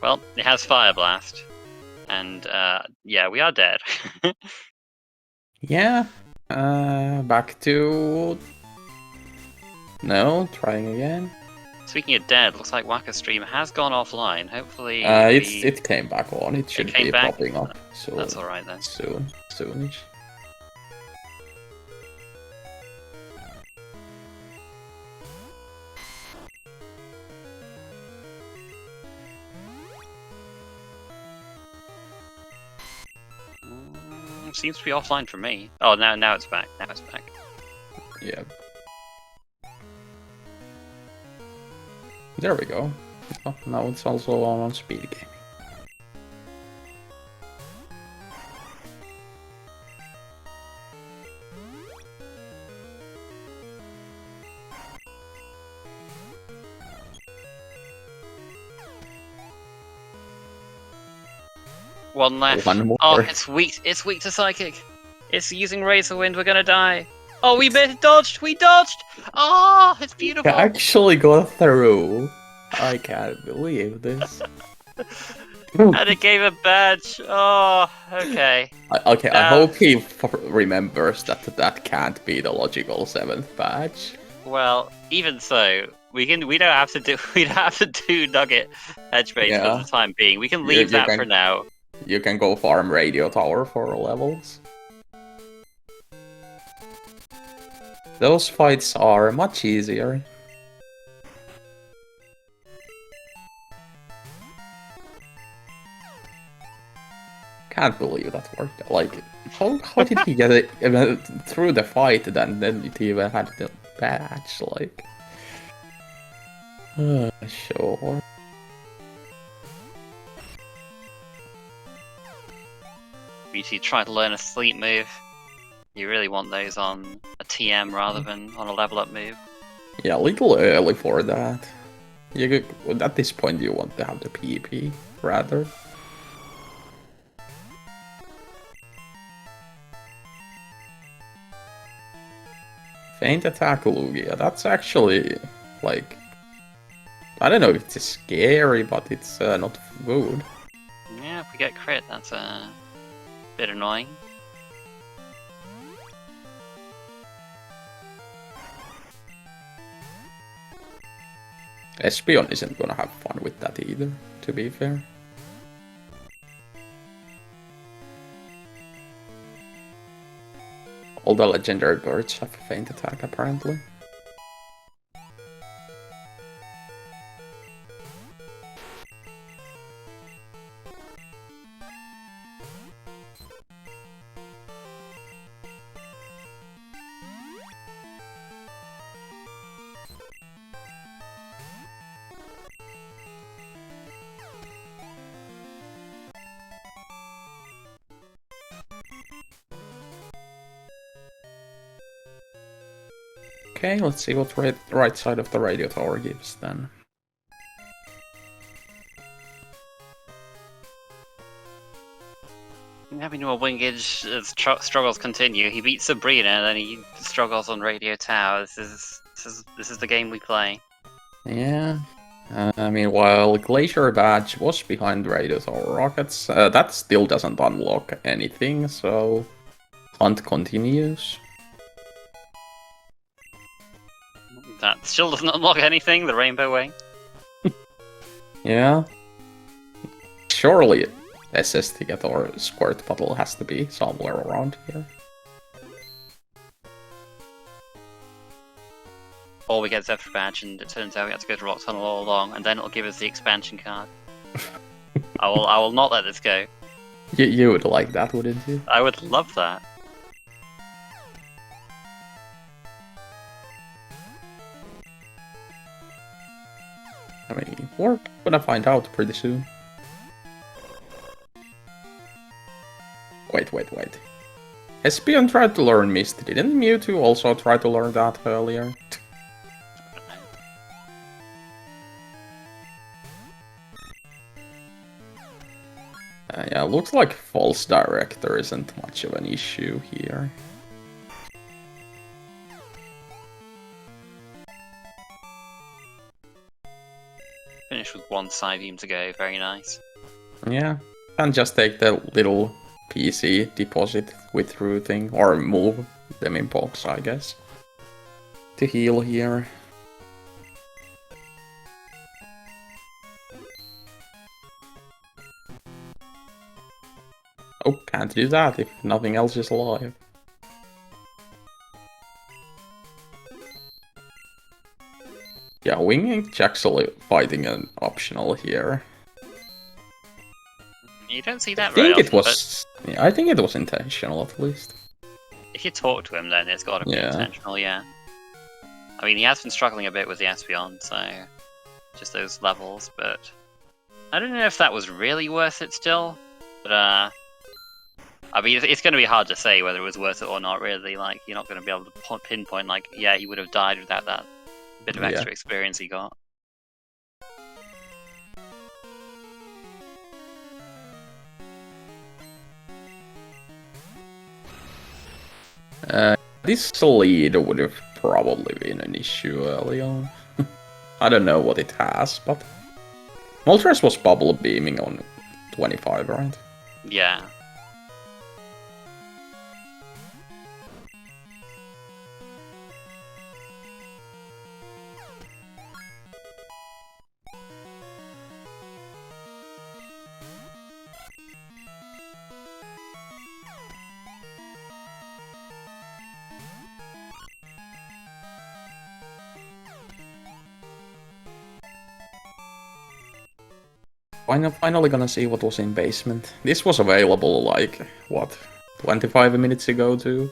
A: Well, it has Fire Blast, and yeah, we are dead.
B: Yeah. Back to. No, trying again.
A: Speaking of dead, looks like Waka stream has gone offline. Hopefully,
B: It came back on. It should
A: came
B: be
A: back?
B: popping up soon.
A: That's all right then.
B: Soonish.
A: Seems to be offline for me. Oh, now it's back. Now it's back.
B: Yeah. There we go. Oh, now it's also on SpeedGaming.
A: One left.
B: One more.
A: Oh, it's weak. It's weak to Psychic. It's using Razor Wind. We're gonna die. Oh, we dodged. We dodged. Oh, it's beautiful.
B: I actually got through. I can't believe this.
A: And it gave a badge. Oh, okay.
B: Okay, I hope he remembers that that can't be the logical 7th badge.
A: Well, even so, we don't have to do Nugget Edge Bait for the time being. We can leave that for now.
B: You can go farm Radio Tower for levels. Those fights are much easier. Can't believe that worked. Like, how did he get it through the fight then it even had the badge, like... Sure.
A: If you try to learn a sleep move, you really want those on a TM rather than on a level up move.
B: Yeah, a little early for that. At this point, you want to have the PP, rather. Feint attack Lugia, that's actually, like... I don't know if it's scary, but it's not good.
A: Yeah, if we get crit, that's a bit annoying.
B: Espeon isn't gonna have fun with that either, to be fair. All the legendary birds have a feint attack, apparently. Okay, let's see what right side of the radio tower gives then.
A: Having more wingidge as struggles continue. He beats Sabrina, and then he struggles on Radio Tower. This is the game we play.
B: Yeah. Meanwhile, Glacier Badge was behind Radio Tower Rockets. That still doesn't unlock anything, so hunt continues.
A: That still doesn't unlock anything. The Rainbow Wing.
B: Yeah. Surely SST or Squirt Bottle has to be somewhere around here.
A: Or we get Zephyr Badge, and it turns out we have to go to Rock Tunnel all along, and then it'll give us the expansion card. I will not let this go.
B: You would like that, wouldn't you?
A: I would love that.
B: I mean, we're gonna find out pretty soon. Wait. Espeon tried to learn Mist. Didn't Mewtwo also try to learn that earlier? Yeah, looks like False Director isn't much of an issue here.
A: Finish with one side beam to go. Very nice.
B: Yeah, and just take the little PC deposit withdrew thing, or move them in box, I guess, to heal here. Oh, can't do that if nothing else is alive. Yeah, wingidge actually fighting an optional here.
A: You don't see that
B: I think
A: very
B: it was. Yeah, I think it was intentional at least.
A: If you talk to him, then it's got to be intentional, yeah. I mean, he has been struggling a bit with the Espeon, so just those levels, but I don't know if that was really worth it still. But I mean, it's going to be hard to say whether it was worth it or not. Really, like you're not going to be able to pinpoint, like, yeah, he would have died without that bit of extra experience he got.
B: This lead would have probably been an issue early on. I don't know what it has, but Moltres was bubble beaming on 25, right?
A: Yeah.
B: Finally gonna see what was in basement. This was available like, what, 25 minutes ago too?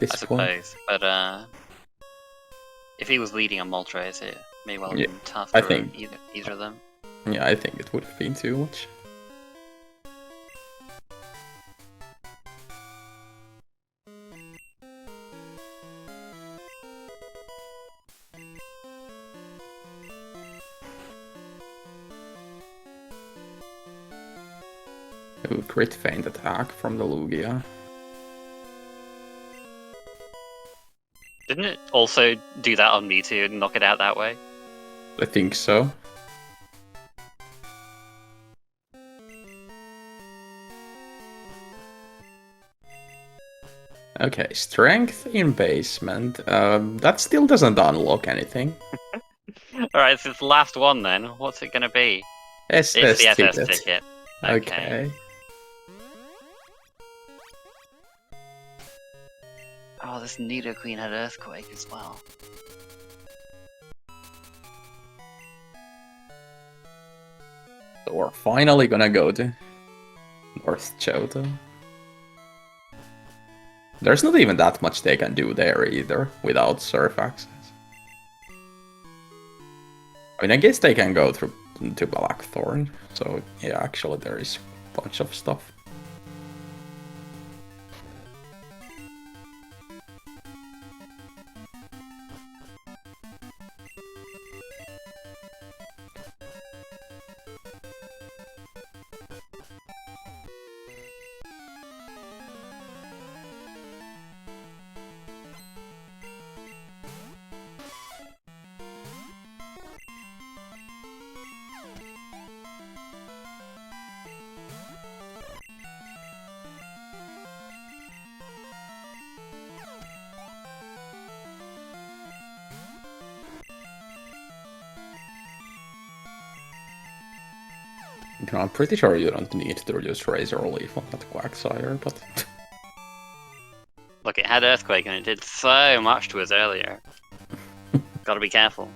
A: I suppose, but If he was leading a Moltres, it may well have
B: Yeah,
A: been tough
B: I
A: for
B: think-
A: either of them.
B: Yeah, I think it would have been too much. Ooh, crit feint attack from the Lugia.
A: Didn't it also do that on Mewtwo and knock it out that way?
B: I think so. Okay, strength in basement. That still doesn't unlock anything.
A: Alright, so it's the last one then. What's it gonna be?
B: SS
A: It's the
B: ticket.
A: SS ticket.
B: Okay.
A: Oh, this Nidoqueen had Earthquake as well.
B: So we're finally gonna go to North Johto. There's not even that much they can do there either, without surf access. I mean, I guess they can go through to Blackthorn, so yeah, actually there is a bunch of stuff. You know, I'm pretty sure you don't need to use Razor Leaf on that Quagsire, but...
A: Look, it had Earthquake and it did so much to us earlier. Gotta be careful.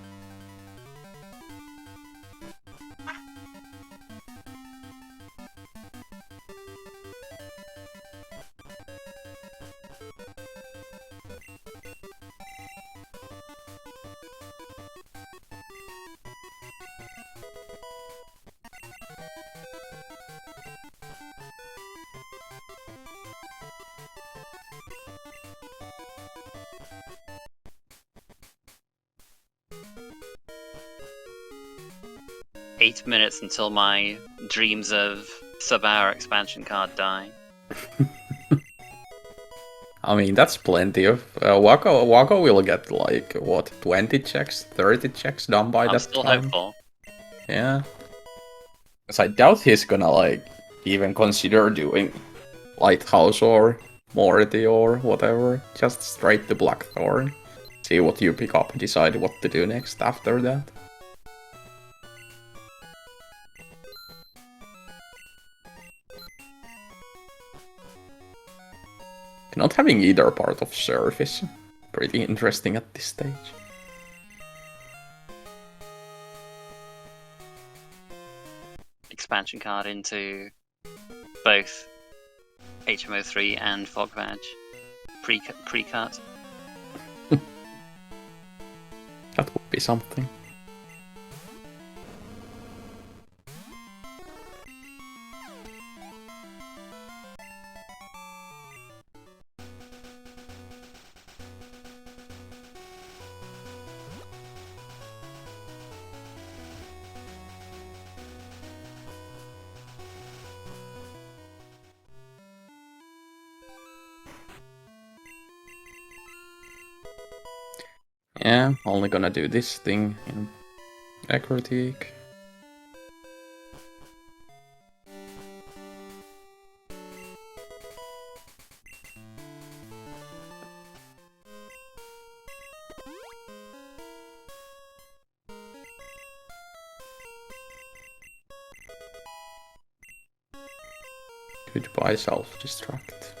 A: Eight minutes until my dreams of sub-hour expansion card die.
B: I mean, that's plenty of... Waka will get, like, what, 20 checks, 30 checks done by
A: I'm
B: that
A: still
B: time?
A: hopeful.
B: Yeah. Because I doubt he's gonna, like, even consider doing Lighthouse or Morty or whatever. Just straight to Blackthorn. See what you pick up, decide what to do next after that. Not having either part of Surf is pretty interesting at this stage.
A: Expansion card into both HMO3 and Fog Badge. Pre-cut.
B: That would be something. Yeah, only gonna do this thing in Acrotique. Goodbye, self-destruct.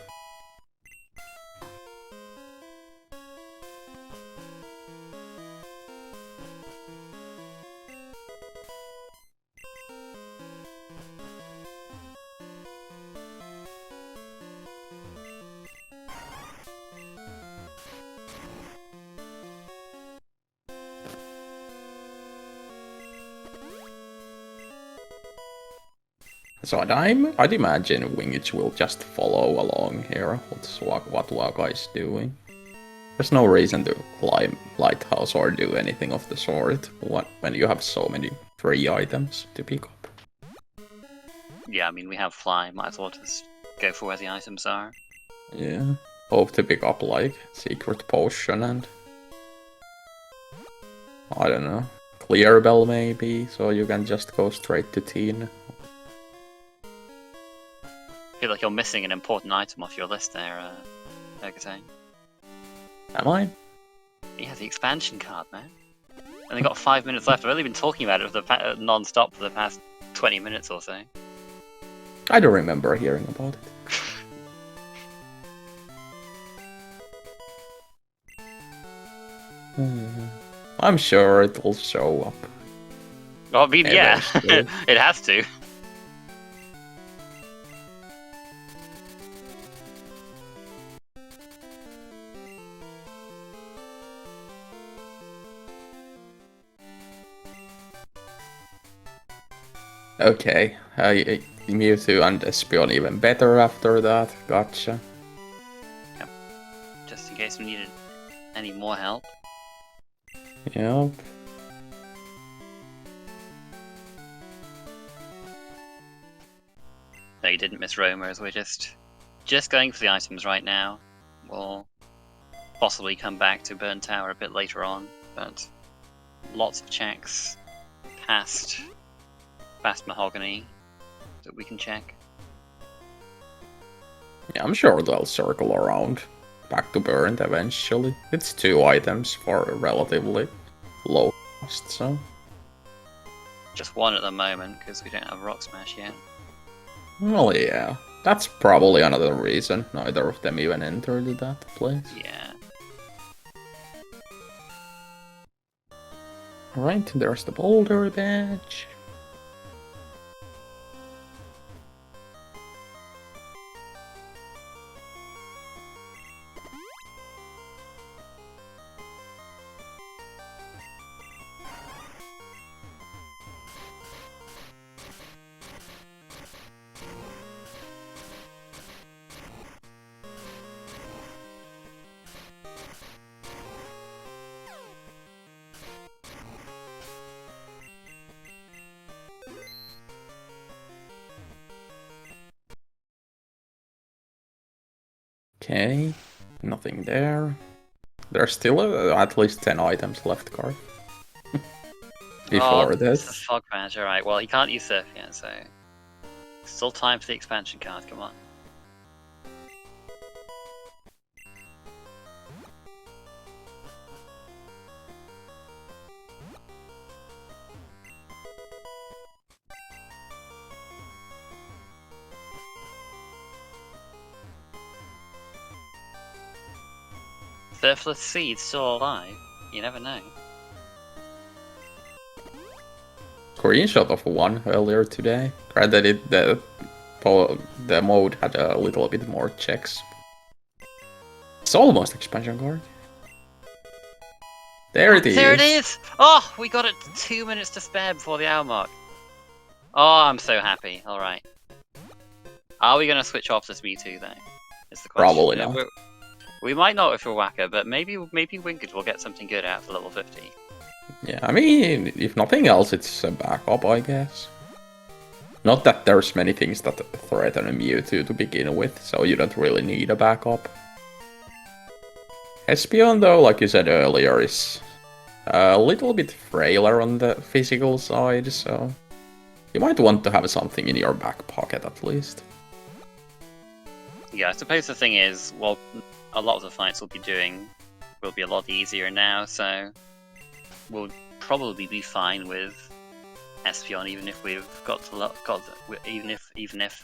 B: So I'd imagine wingidge will just follow along here. What Waka is doing. There's no reason to climb lighthouse or do anything of the sort when you have so many free items to pick up.
A: Yeah, I mean, we have fly. Might as well just go for where the items are.
B: Yeah. Hope to pick up like secret potion and I don't know. Clear bell maybe, so you can just go straight to teen.
A: I feel like you're missing an important item off your list there, Ergotane.
B: Am I?
A: Yeah, the expansion card, man. And they got 5 minutes left. I've only been talking about it for non-stop for the past 20 minutes or so.
B: I don't remember hearing about it. I'm sure it'll show up.
A: Well, I mean, yeah,
B: Eventually.
A: it has to.
B: Okay, Mewtwo and Espeon even better after that. Gotcha.
A: Yep. Just in case we needed any more help.
B: Yep.
A: No, you didn't miss roamers. We're just going for the items right now. We'll possibly come back to Burn Tower a bit later on, but lots of checks past Mahogany that we can check.
B: Yeah, I'm sure they'll circle around back to Burnt eventually. It's 2 items for a relatively low cost, so.
A: Just 1 at the moment because we don't have Rock Smash yet.
B: Well, yeah. That's probably another reason neither of them even entered that place.
A: Yeah.
B: Alright, there's the boulder badge. Okay, nothing there. There's still at least 10 items left, Card. Before
A: It's the
B: this.
A: Fog Badge, alright. Well, he can't use Surf yet, so. Still time for the expansion card, come on. Surfless Seed still alive? You never know.
B: Screenshot of one earlier today. Granted, the mode had a little bit more checks. It's almost expansion card. There it is.
A: There it is! Oh, we got it 2 minutes to spare before the hour mark. Oh, I'm so happy. Alright. Are we going to switch off this Mewtwo, though? Is the question.
B: Probably not.
A: We might not if we're Waka, but maybe wingidge will get something good out for level 50.
B: Yeah, I mean, if nothing else, it's a backup, I guess. Not that there's many things that threaten a Mewtwo to begin with, so you don't really need a backup. Espeon, though, like you said earlier, is a little bit frailer on the physical side, so you might want to have something in your back pocket at least.
A: Yeah, I suppose the thing is, well, a lot of the fights we'll be a lot easier now, so we'll probably be fine with Espeon, even if we've even if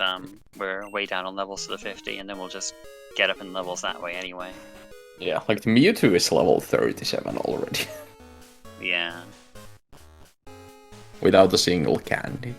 A: we're way down on levels to the 50, and then we'll just get up in levels that way anyway.
B: Yeah, like the Mewtwo is level 37 already.
A: Yeah.
B: Without a single candy.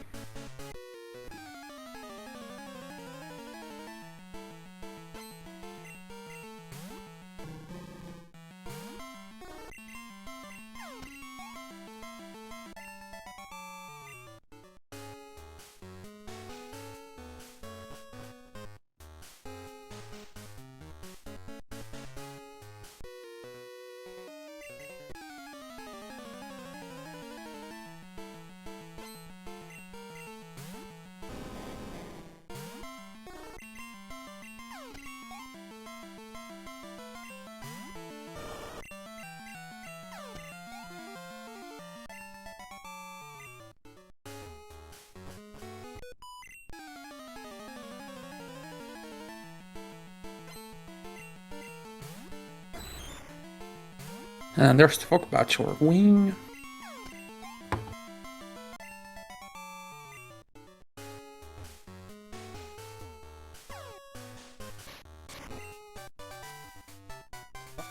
B: And there's talk about short wing.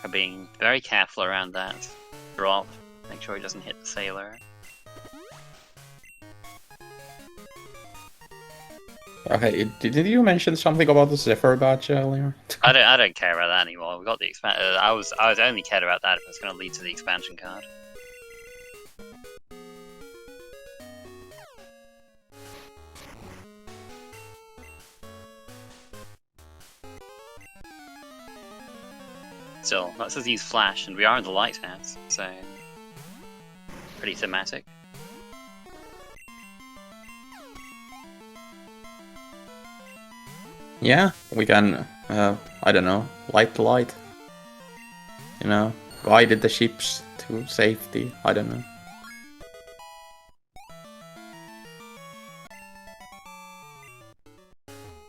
A: Waka being very careful around that drop. Make sure he doesn't hit the sailor.
B: Okay, did you mention something about the Zephyr badge earlier?
A: I don't care about that anymore. We got the expansion. I was only cared about that if it's going to lead to the expansion card. Still, let's just use flash, and we are in the lighthouse, so pretty thematic.
B: Yeah, we can, I don't know, light the light. You know, guided the ships to safety, I don't know.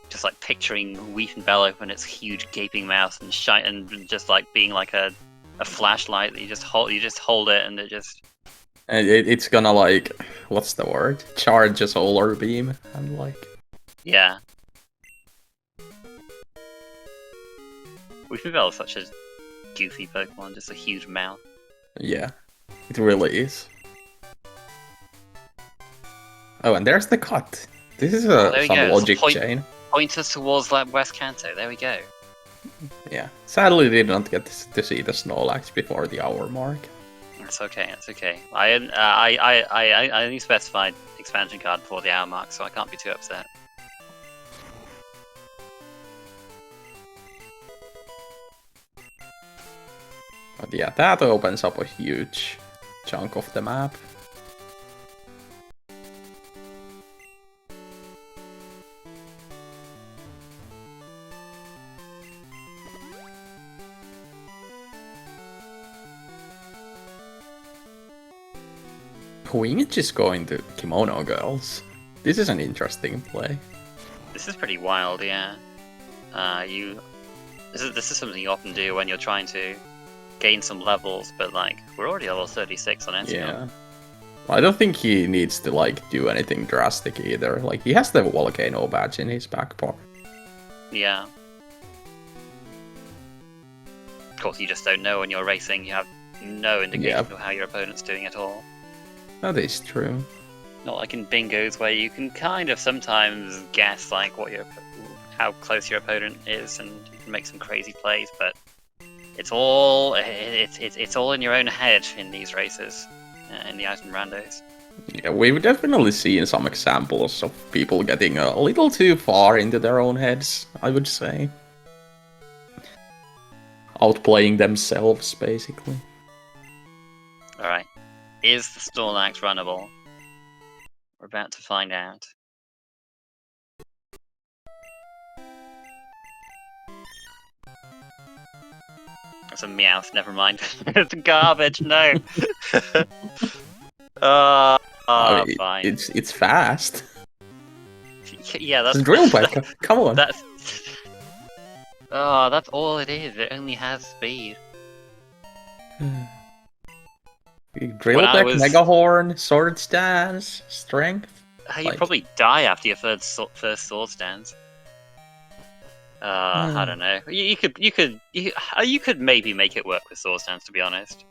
A: Just like picturing Weefenbell open its huge gaping mouth and shine, and just like being like a flashlight that you just hold it and it just...
B: And it's gonna like, what's the word? Charge a solar beam and like...
A: Yeah. Weefenbell is such a goofy Pokemon, just a huge mouth.
B: Yeah, it really is. Oh, and there's the cut. This is some logic chain.
A: Point us towards that West Kanto, there we go.
B: Yeah, sadly did not get to see the Snorlax before the hour mark.
A: It's okay, it's okay. I only specified expansion card before the hour mark, so I can't be too upset.
B: But yeah, that opens up a huge chunk of the map. Wingidge is going to Kimono Girls. This is an interesting play.
A: This is pretty wild, yeah. This is something you often do when you're trying to gain some levels, but like we're already level 36 on Espeon.
B: Yeah. I don't think he needs to like do anything drastic either. Like he has the volcano badge in his back pocket.
A: Yeah. Of course, you just don't know when you're racing. You have no indication of how your opponent's doing at all.
B: That is true.
A: Not like in bingos where you can kind of sometimes guess like how close your opponent is, and you can make some crazy plays, but it's all in your own head in these races, in the Item Randos.
B: Yeah, we've definitely seen some examples of people getting a little too far into their own heads, I would say. Outplaying themselves, basically.
A: Alright. Is the Snorlax runnable? We're about to find out. That's a Meowth, never mind. It's garbage, no!
B: I mean,
A: fine.
B: It's fast.
A: Yeah, that's...
B: It's a drill pack, come on.
A: That's... Oh, that's all it is. It only has speed.
B: Drill deck, Mega Horn, Sword Stance, Strength.
A: You'd probably die after your first Sword Stance. I don't know. You could maybe make it work with Sword Stance, to be honest.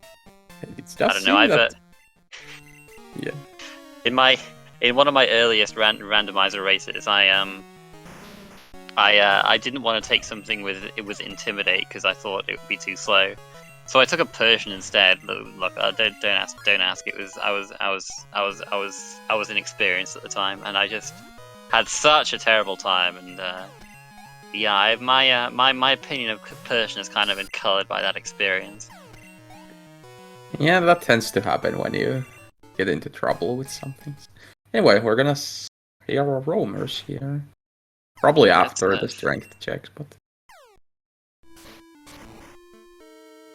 A: I don't know.
B: Yeah.
A: In one of my earliest randomizer races, I didn't want to take something with Intimidate because I thought it would be too slow. So I took a Persian instead. Look, don't ask. I was inexperienced at the time, and I just had such a terrible time. And yeah, my opinion of Persian is kind of been colored by that experience.
B: Yeah, that tends to happen when you get into trouble with something. Anyway, we're gonna hear our roamers here. Probably after the strength checks, but...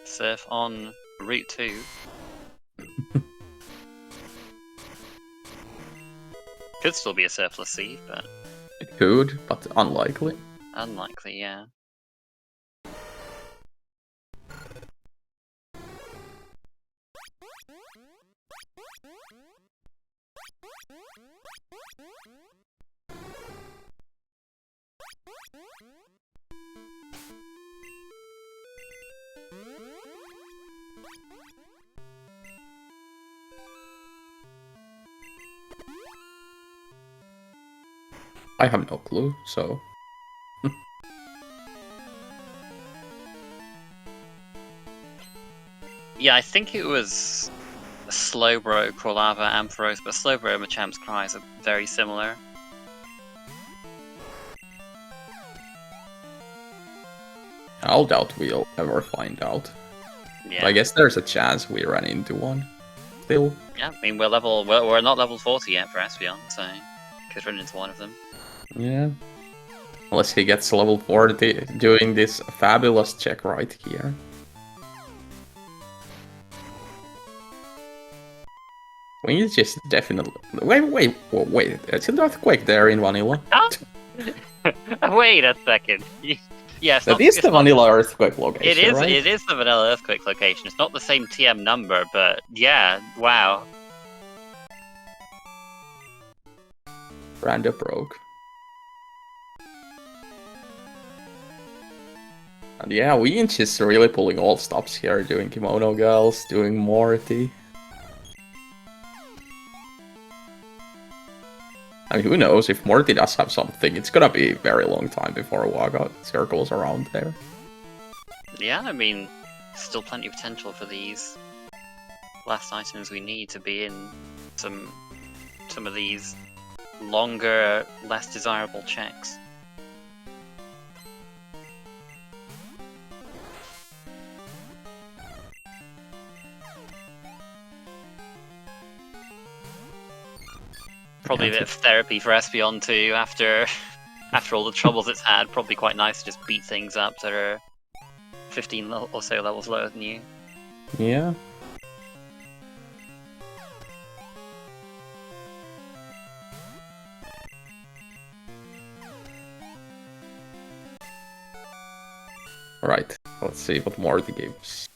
A: Surf on Route 2. Could still be a Surfless Sea, but...
B: It could, but unlikely.
A: Unlikely, yeah.
B: I have no clue, so...
A: Yeah, I think it was Slowbro, Crawlava, Ampharos, but Slowbro and Machamp's Cries are very similar.
B: I'll doubt we'll ever find out.
A: Yeah.
B: I guess there's a chance we ran into one. Still.
A: Yeah, I mean, we're not level 40 yet for Espeon, so could run into one of them.
B: Yeah. Unless he gets level 40 doing this fabulous check right here. Wingidge is definitely... Wait, it's an earthquake there in Vanilla.
A: Ah! Wait a second. Yeah,
B: That is the Vanilla earthquake location,
A: it is,
B: right?
A: It is the Vanilla earthquake location. It's not the same TM number, but yeah, wow.
B: Rando broke. And yeah, Wingidge is really pulling all stops here, doing Kimono Girls, doing Morty. I mean, who knows, if Morty does have something, it's gonna be a very long time before Waka circles around there.
A: Yeah, I mean, still plenty of potential for these last items we need to be in some of these longer, less desirable checks. Probably a bit of therapy for Espeon too, after all the troubles it's had. Probably quite nice to just beat things up that are 15 or so levels lower than you.
B: Yeah. Right, let's see what Morty gives.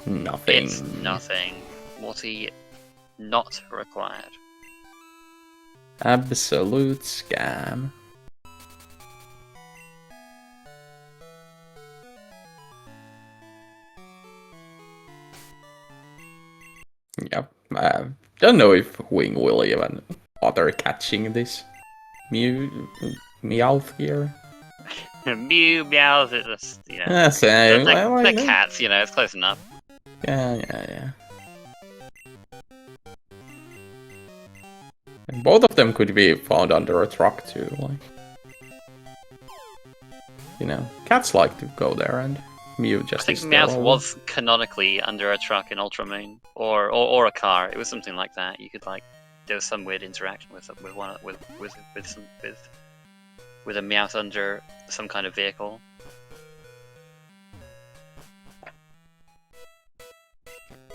B: Nothing.
A: It's nothing. Morty not required.
B: Absolute scam. Yep. Don't know if Wing will even bother catching this Meowth here.
A: Mew meows, it's just, you know.
B: Yeah, same.
A: They're cats, you know, it's close enough.
B: Yeah. And both of them could be found under a truck too, like. You know, cats like to go there and Mew just
A: I think
B: is there
A: Meowth was canonically under a truck in Ultramoon, or a car. It was something like that. You could like, there was some weird interaction with a Meowth under some kind of vehicle.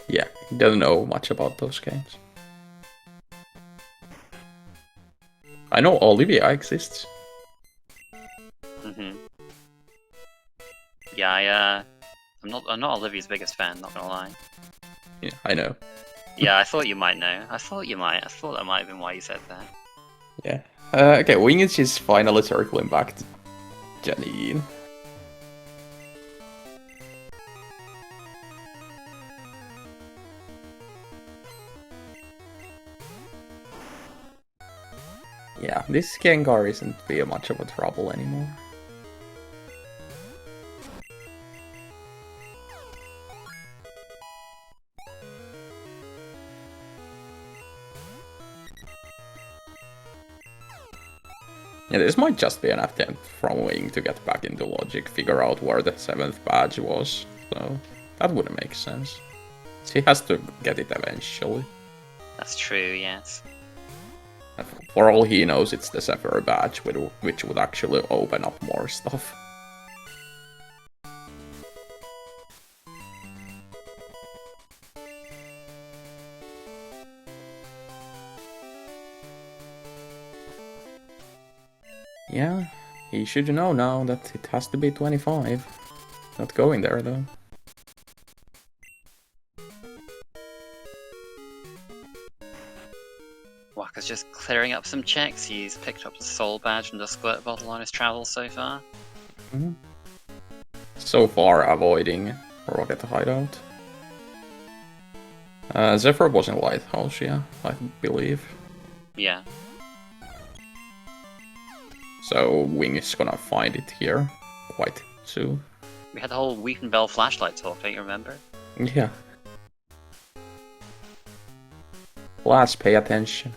B: Yeah, don't know much about those games. I know Olivia exists.
A: Mhm. Yeah, I'm not Olivia's biggest fan. Not gonna lie.
B: Yeah, I know.
A: Yeah, I thought you might know. I thought that might have been why you said that.
B: Yeah. Okay, Wingidge is finally circling back to Janine. Yeah, this Gengar isn't being much of a trouble anymore. Yeah, this might just be an attempt from Wing to get back into Logic, figure out where the 7th badge was, so that wouldn't make sense. He has to get it eventually.
A: That's true. Yes.
B: For all he knows, it's the Zephyr badge, which would actually open up more stuff. Yeah, he should know now that it has to be 25. Not going there though.
A: Waka's just clearing up some checks. He's picked up the soul badge and the squirt bottle on his travels so far.
B: Mm-hmm. So far avoiding Rocket Hideout. Zephyr was in Lighthouse, yeah, I believe.
A: Yeah.
B: So Wing is gonna find it here quite soon.
A: We had the whole Wheaton Bell flashlight talk, don't you remember?
B: Yeah. Let's pay attention.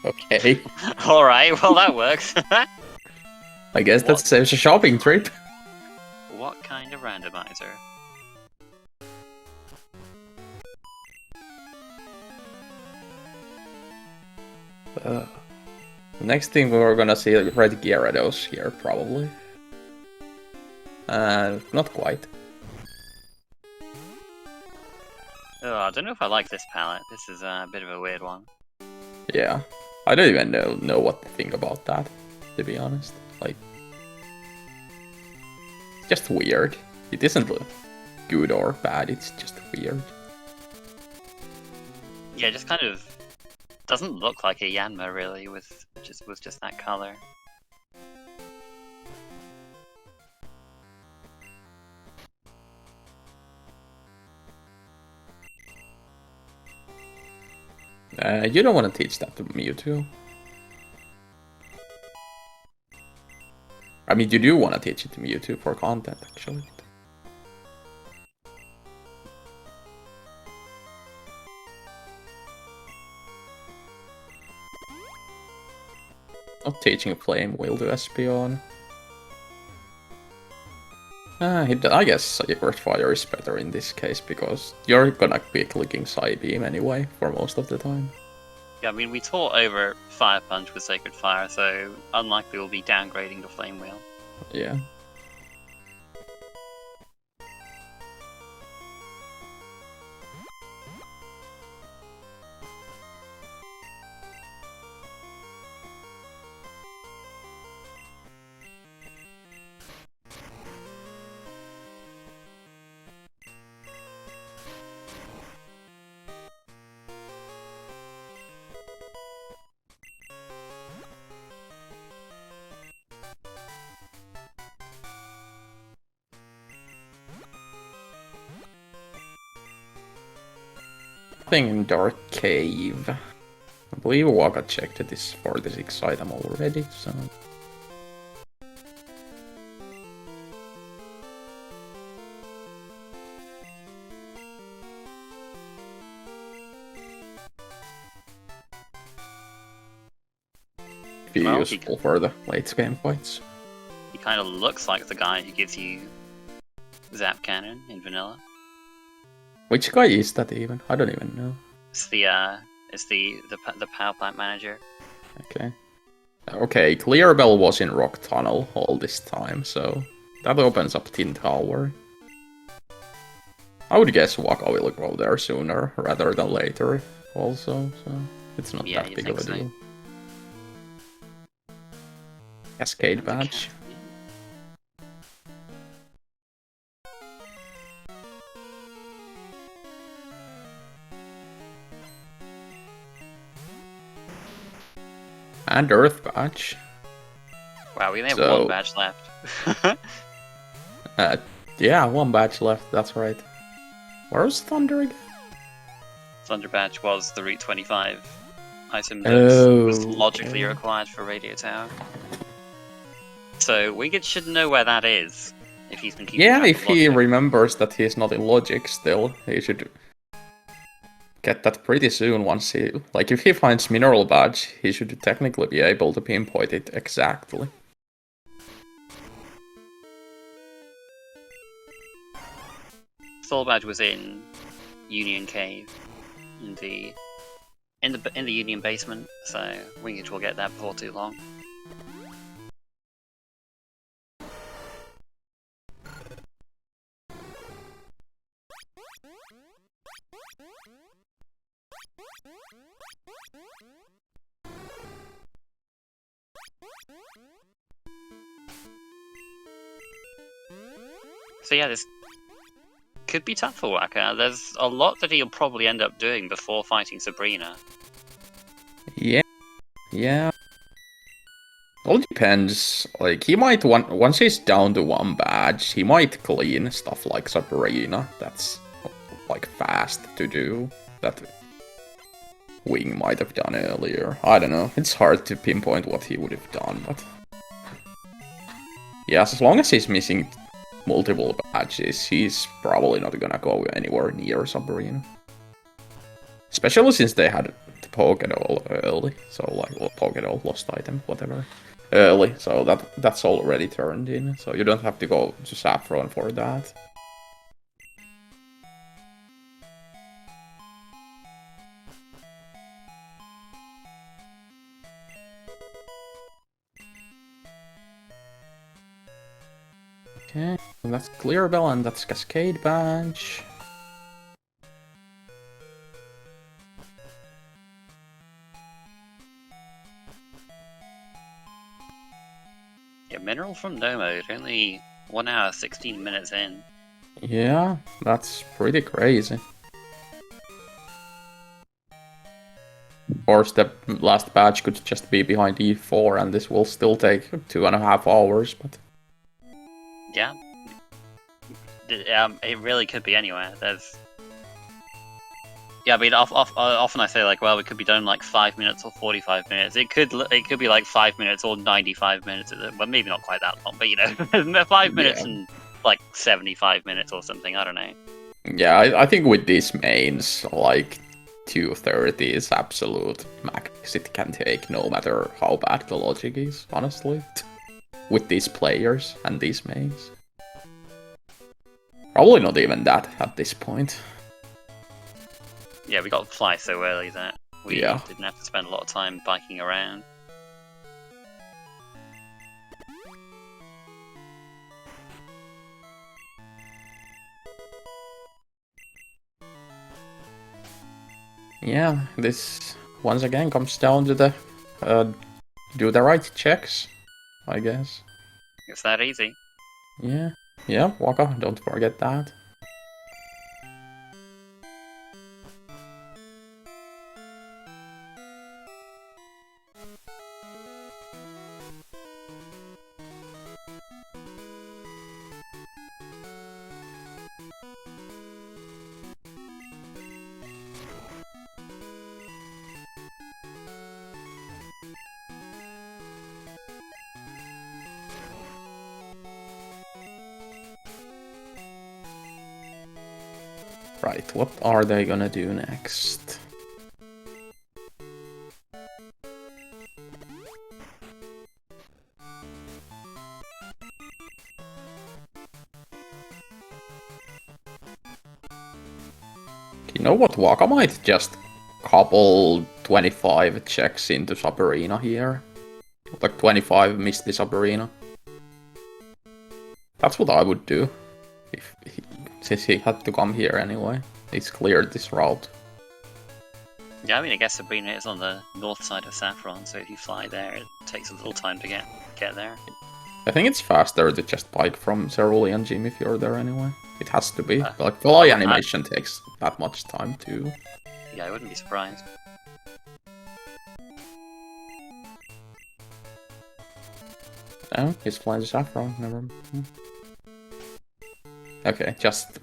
B: Okay.
A: Alright, well that works.
B: I guess that saves a shopping trip.
A: What kind of randomizer?
B: Next thing we're gonna see red Gyarados here, probably. Not quite.
A: Oh, I don't know if I like this palette. This is a bit of a weird one.
B: Yeah. I don't even know what to think about that, to be honest. Like, it's just weird. It isn't good or bad, it's just weird.
A: Yeah, just kind of doesn't look like a Yanma really with just that color.
B: You don't want to teach that to Mewtwo. I mean, you do want to teach it to Mewtwo for content, actually. Not teaching Flame Wheel to Espeon. I guess Earth Fire is better in this case, because you're gonna be clicking Psybeam anyway, for most of the time.
A: Yeah, I mean, we taught over Fire Punch with Sacred Fire, so unlikely we'll be downgrading to Flame Wheel.
B: Yeah. Nothing in Dark Cave. I believe Waka checked this 46 item already, so... Be
A: Well,
B: useful for the late game fights.
A: He kind of looks like the guy who gives you Zap Cannon in Vanilla.
B: Which guy is that even? I don't even know.
A: It's the power plant manager.
B: Okay. Okay, Clearbell was in Rock Tunnel all this time, so that opens up Tin Tower. I would guess Waka will go there sooner rather than later also, so it's not that big of a deal. Cascade badge. And Earth badge.
A: Wow, we only have one badge left.
B: Yeah, one badge left, that's right. Where's Thunder again?
A: Thunder badge was the Route 25 item that was logically required for Radio Tower. So Wingidge should know where that is, if he's been keeping track
B: if
A: of
B: he
A: logic.
B: remembers that he's not in Logic still, he should get that pretty soon once he... Like, if he finds Mineral Badge, he should technically be able to pinpoint it exactly.
A: Soul badge was in Union Cave, in the Union basement, so Wingidge will get that before too long. So yeah, this could be tough for Waka. There's a lot that he'll probably end up doing before fighting Sabrina.
B: Yeah. All depends. Like, he might once he's down to 1 badge, he might clean stuff like Sabrina. That's like fast to do. That Wing might have done earlier. I don't know. It's hard to pinpoint what he would have done, but yes, as long as he's missing multiple badges, he's probably not gonna go anywhere near Sabrina. Especially since they had the Pokédoll early, so like, well, Pokédoll, lost item, whatever, early, so that's already turned in, so you don't have to go to Saffron for that. Okay, and that's Clearbell and that's Cascade Badge.
A: Yeah, Mineral from no mode, only 1 hour 16 minutes in.
B: Yeah, that's pretty crazy. Of course, the last badge could just be behind E4 and this will still take 2.5 hours, but...
A: Yeah. It really could be anywhere. There's... Yeah, I mean, often I say, like, well, it could be done in, like, 5 minutes or 45 minutes. It could be, like, 5 minutes or 95 minutes. Well, maybe not quite that long, but, you know, 5 minutes and, like, 75 minutes or something, I don't know.
B: Yeah, I think with these mains, like, 230 is absolute max it can take, no matter how bad the logic is, honestly. With these players and these mains. Probably not even that at this point.
A: Yeah, we got to fly so early that we didn't have to spend a lot of time biking around.
B: Yeah, this once again comes down to the do the right checks, I guess.
A: It's that easy.
B: Yeah, Waka, don't forget that. Right, what are they gonna do next? You know what, Waka might just couple 25 checks into Sabrina here. Like 25 Misty Sabrina. That's what I would do. Since he had to come here anyway. He's cleared this route.
A: Yeah, I mean, I guess Sabrina is on the north side of Saffron, so if you fly there, it takes a little time to get there.
B: I think it's faster to just bike from Cerulean Gym if you're there anyway. It has to be. Like, fly animation takes that much time too.
A: Yeah, I wouldn't be surprised.
B: Oh, he's flying to Saffron, never. Okay, just...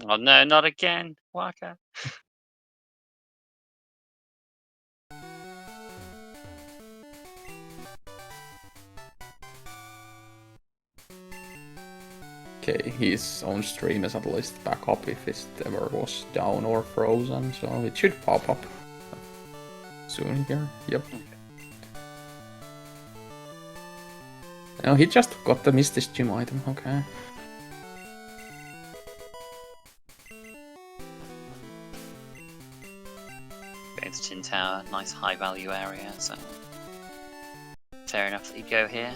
A: Oh no, not again, Waka.
B: Okay, his own stream is at least back up if it ever was down or frozen, so it should pop up soon here. Yep. No, he just got the Misty's Gym item, okay.
A: Going to Tin Tower, nice high value area, so fair enough that you go here.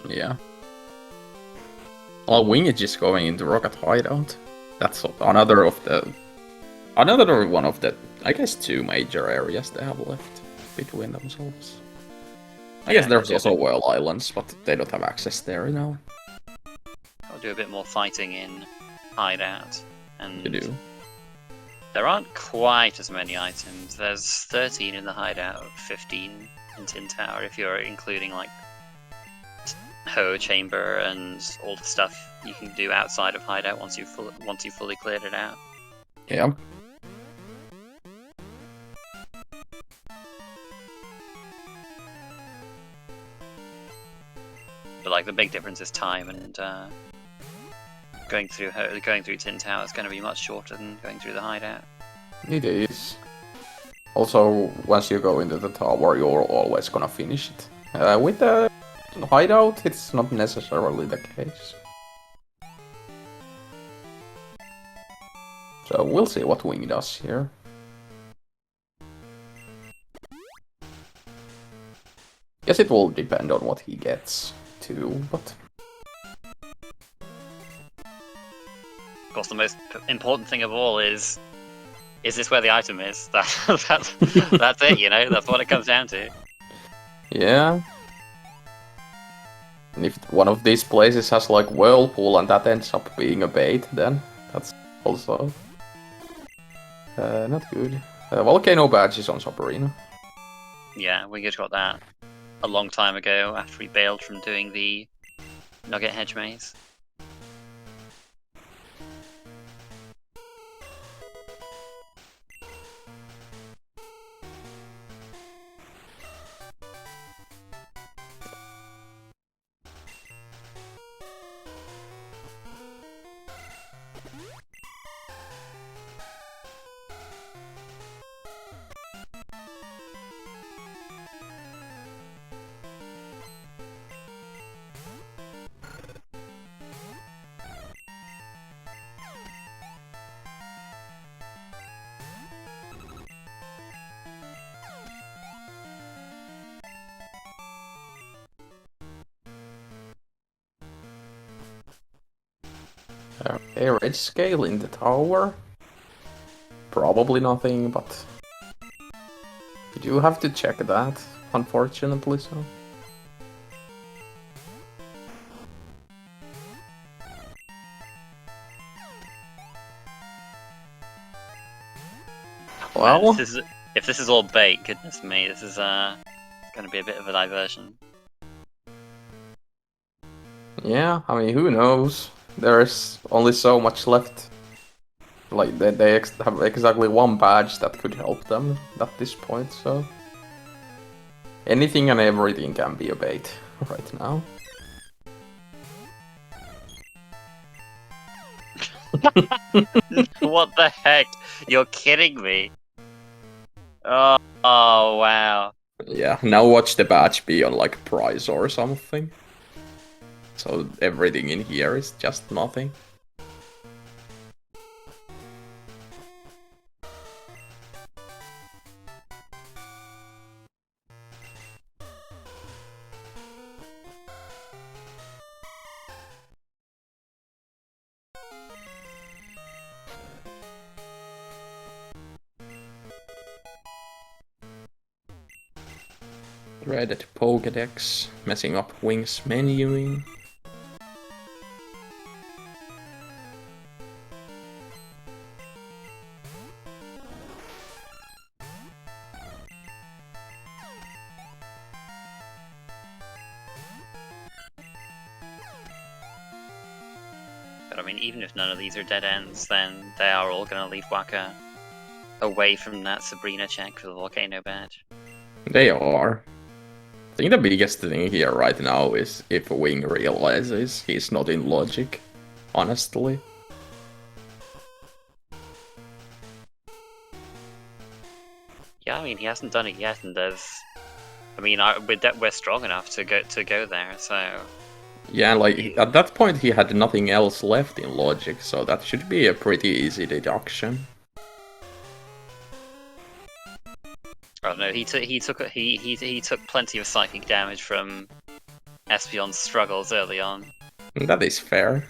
B: Yeah. Well, wingidge is going into Rocket Hideout. That's another one of the, I guess, 2 major areas they have left between themselves. I guess there's also Whirl Islands, but they don't have access there now.
A: I'll do a bit more fighting in Hideout. And
B: you do.
A: There aren't quite as many items. There's 13 in the hideout, 15 in Tin Tower if you're including like Ho Chamber and all the stuff you can do outside of hideout once you fully cleared it out.
B: Yeah.
A: But like the big difference is time, and going through Tin Tower is going to be much shorter than going through the hideout.
B: It is. Also, once you go into the tower, you're always gonna finish it. With the hideout, it's not necessarily the case. So we'll see what Wing does here. Guess it will depend on what he gets too, but...
A: Of course, the most important thing of all is this where the item is? That's it, you know? That's what it comes down to.
B: Yeah. And if one of these places has like Whirlpool and that ends up being a bait, then that's also not good. Volcano badge is on Sabrina.
A: Yeah, we just got that a long time ago after we bailed from doing the Nugget Hedge Maze.
B: Okay, red scale in the tower. Probably nothing, but you do have to check that, unfortunately so. Well,
A: Man, if this is all bait, goodness me, this is going to be a bit of a diversion.
B: yeah, I mean, who knows? There's only so much left. Like, they have exactly one badge that could help them at this point, so... Anything and everything can be a bait right now.
A: What the heck? You're kidding me? Oh wow.
B: Yeah, now watch the badge be on, like, prize or something. So everything in here is just nothing. Dreaded Pokédex, messing up Wing's menuing.
A: But I mean, even if none of these are dead ends, then they are all going to leave Waka away from that Sabrina check for the Volcano badge.
B: They are. I think the biggest thing here right now is if Wing realizes he's not in logic, honestly.
A: Yeah, I mean, he hasn't done it yet, and there's... I mean, we're strong enough to go there, so...
B: Yeah, like, at that point he had nothing else left in logic, so that should be a pretty easy deduction.
A: I don't know. He took plenty of psychic damage from Espion's struggles early on.
B: That is fair.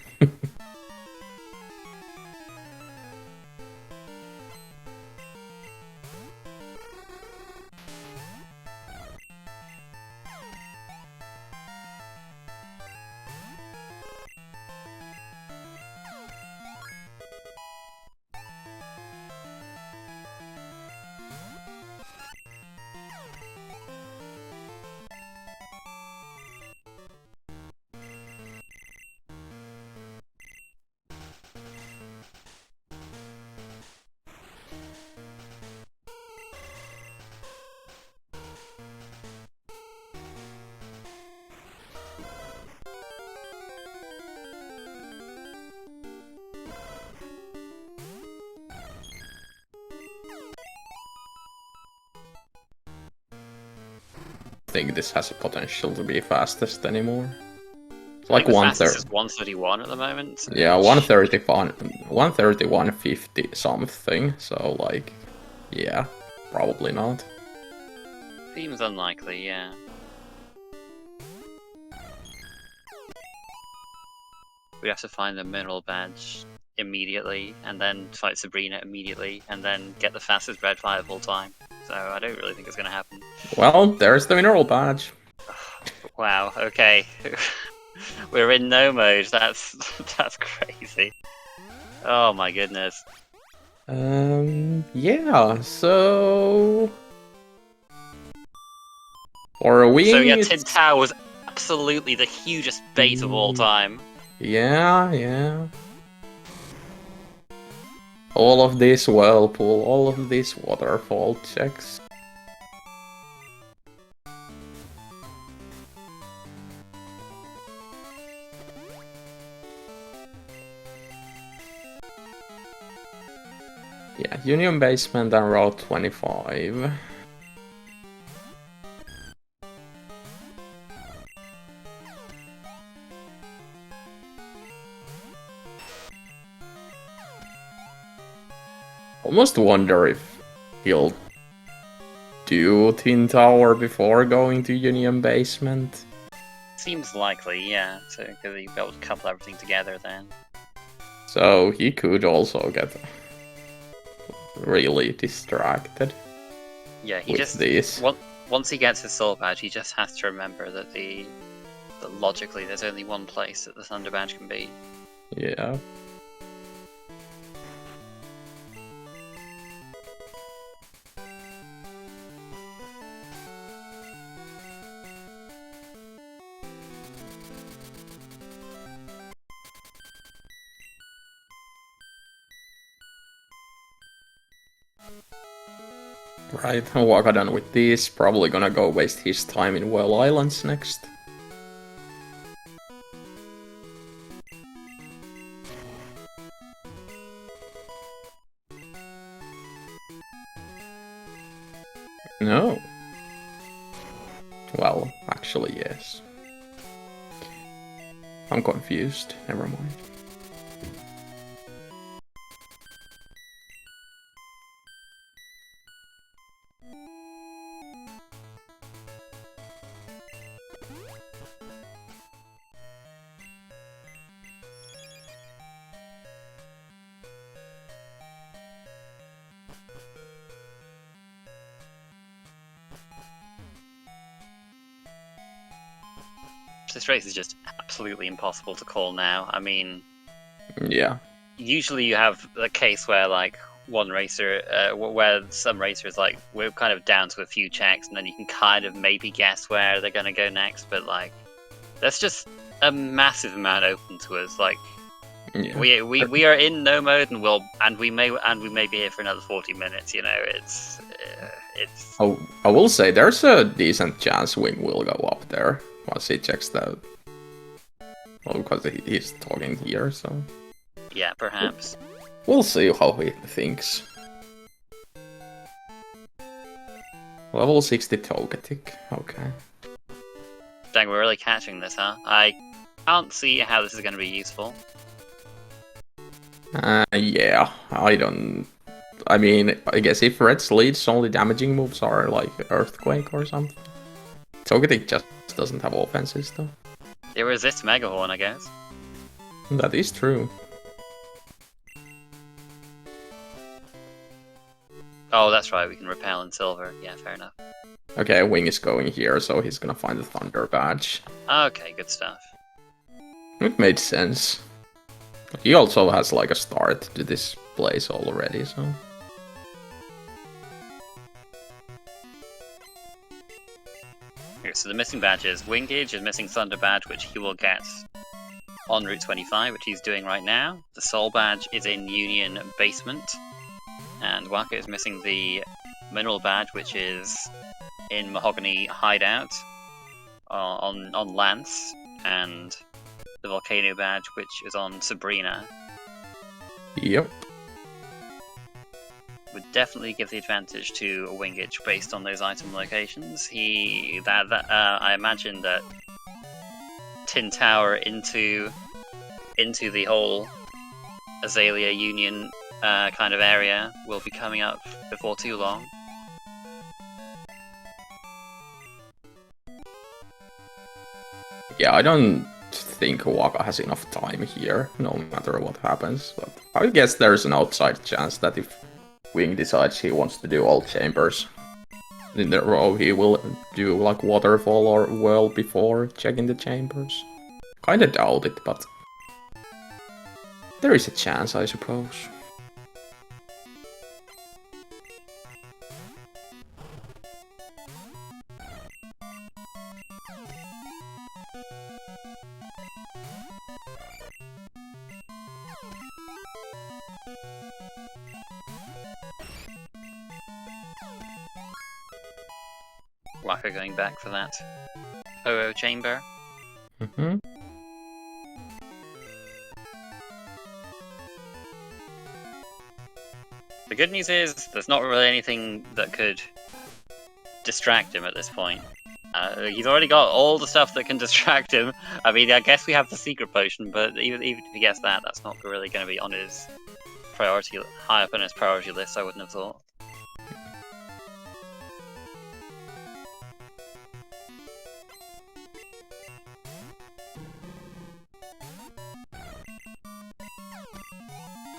B: think this has a potential to be fastest anymore. It's
A: I
B: like
A: think the
B: 130.
A: fastest is 131 at the moment.
B: Yeah, 131, 131.50 something. So like, yeah, probably not.
A: Seems unlikely, yeah. We have to find the mineral badge immediately, and then fight Sabrina immediately, and then get the fastest red fire of all time. So I don't really think it's gonna happen.
B: Well, there's the mineral badge.
A: Wow, okay. We're in no mode, that's crazy. Oh my goodness.
B: Yeah, so... For a wing,
A: So yeah,
B: it's...
A: Tin Tao was absolutely the hugest bait of all time.
B: Yeah. All of this whirlpool, all of these waterfall checks. Yeah, Union Basement and Route 25. Almost wonder if he'll do Tin Tower before going to Union Basement.
A: Seems likely, yeah, because you'll be able to couple everything together then.
B: So he could also get really distracted.
A: Yeah, he
B: with
A: just
B: this.
A: once he gets his soul badge, he just has to remember that that logically there's only one place that the Thunder badge can be.
B: Yeah. Right, Waka done with this, probably gonna go waste his time in Well Islands next. No. Well, actually, yes. I'm confused, never mind.
A: This race is just absolutely impossible to call now. I mean,
B: Yeah.
A: usually you have a case where like one racer, where some racers like we're kind of down to a few checks, and then you can kind of maybe guess where they're gonna go next. But like, there's just a massive amount open to us. Like,
B: Yeah.
A: we are in no mode, and we may be here for another 40 minutes. You know, it's.
B: Oh, I will say there's a decent chance Wing will go up there once he checks that. Well, because he's talking here, so.
A: Yeah, perhaps.
B: We'll see how he thinks. Level 60 Togetic, okay.
A: Dang, we're really catching this, huh? I can't see how this is going to be useful.
B: Yeah, I mean, I guess if Red's leads only damaging moves are like Earthquake or something. Togetic just doesn't have offenses though.
A: It resists Mega Horn, I guess.
B: That is true.
A: Oh, that's right, we can repel in silver. Yeah, fair enough.
B: Okay, Wing is going here, so he's gonna find the Thunder Badge.
A: Okay, good stuff.
B: It made sense. He also has like a start to this place already, so...
A: Here, so the missing badges. Wingidge is missing Thunder badge, which he will get on Route 25, which he's doing right now. The Soul badge is in Union Basement. And Waka is missing the Mineral badge, which is in Mahogany Hideout on Lance. And the Volcano badge, which is on Sabrina.
B: Yep.
A: would definitely give the advantage to Wingidge based on those item locations. I imagine that Tin Tower into the whole Azalea Union kind of area will be coming up before too long.
B: Yeah, I don't think Waka has enough time here, no matter what happens. But I guess there's an outside chance that if Wing decides he wants to do all chambers in a row, he will do like Waterfall or Well before checking the chambers. Kinda doubt it, but there is a chance, I suppose.
A: Waka going back for that Ho-Oh chamber.
B: Mm-hmm.
A: The good news is there's not really anything that could distract him at this point. He's already got all the stuff that can distract him. I mean, I guess we have the secret potion, but even if he gets that, that's not really going to be on his priority, high up on his priority list, I wouldn't have thought.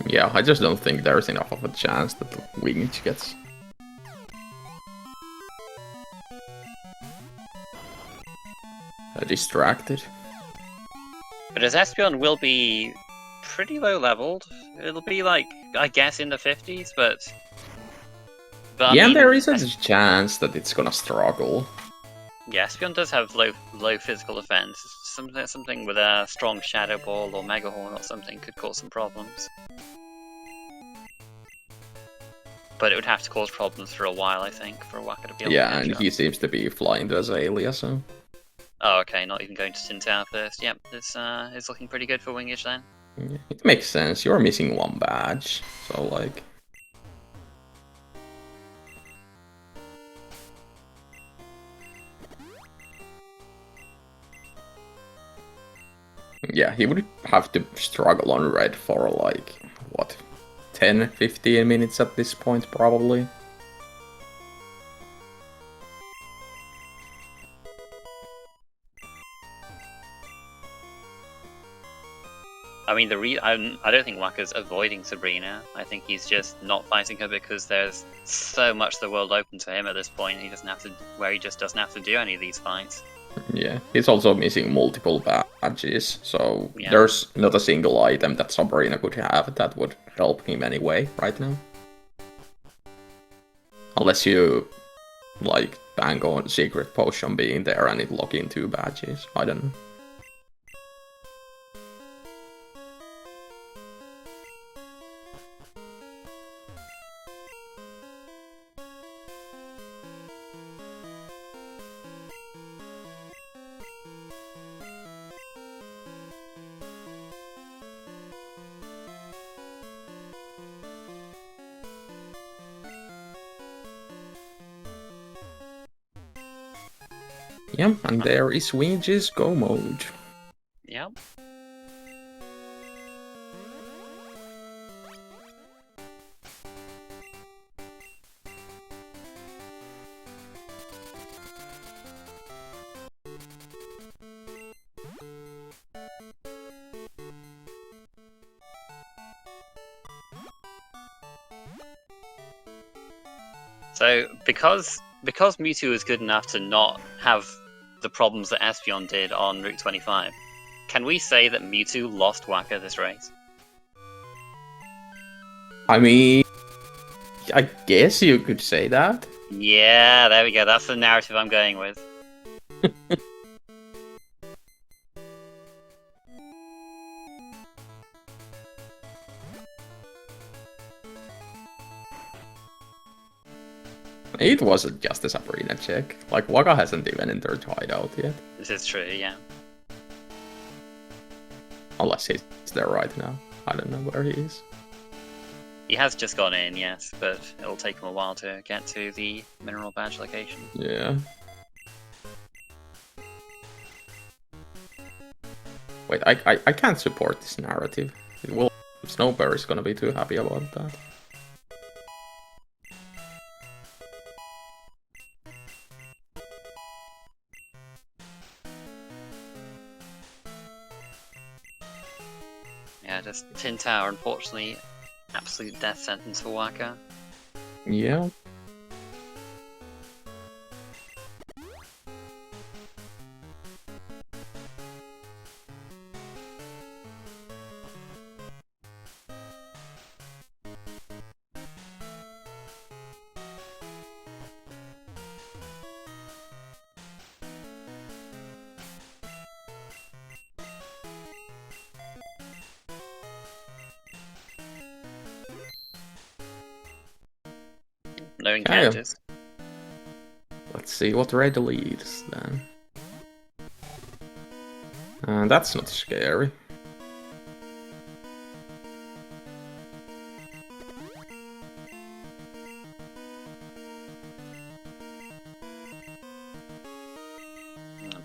B: Yeah, I just don't think there's enough of a chance that Wingidge gets distracted.
A: But his Espeon will be pretty low leveled. It'll be like, I guess, in the 50s, but
B: yeah, I mean, there is a chance that it's gonna struggle.
A: Yeah, Espeon does have low physical defense. Something with a strong Shadow Ball or Mega Horn or something could cause some problems. But it would have to cause problems for a while, I think, for Waka to be able to catch
B: and
A: up.
B: he seems to be flying to Azalea, so...
A: Oh, okay, not even going to Tin Tower first. Yep, this is looking pretty good for Wingidge then.
B: Yeah, it makes sense, you're missing one badge, so like... Yeah, he would have to struggle on red for like, what, 10-15 minutes at this point, probably.
A: I mean, I don't think Waka's avoiding Sabrina. I think he's just not fighting her because there's so much of the world open to him at this point. He just doesn't have to do any of these fights.
B: Yeah, he's also missing multiple badges, so
A: Yeah.
B: there's not a single item that Sabrina could have that would help him anyway right now. Unless you, like, bang on Secret Potion being there and it lock in 2 badges, I don't know. Yeah, and there is Wingidge's Go mode.
A: Yep. So, because Mewtwo is good enough to not have the problems that Espeon did on Route 25, can we say that Mewtwo lost Waka this race?
B: I mean, I guess you could say that.
A: Yeah, there we go. That's the narrative I'm going with.
B: It wasn't just a Sabrina check. Like, Waka hasn't even entered hideout yet.
A: This is true, yeah.
B: Unless he's there right now. I don't know where he is.
A: He has just gone in, yes, but it'll take him a while to get to the mineral badge location.
B: Yeah. Wait, I can't support this narrative. It will. Snowberry's gonna be too happy about that.
A: Yeah, just Tin Tower, unfortunately, absolute death sentence for Waka.
B: Yeah.
A: No encounters.
B: Let's see what red leads then. That's not scary.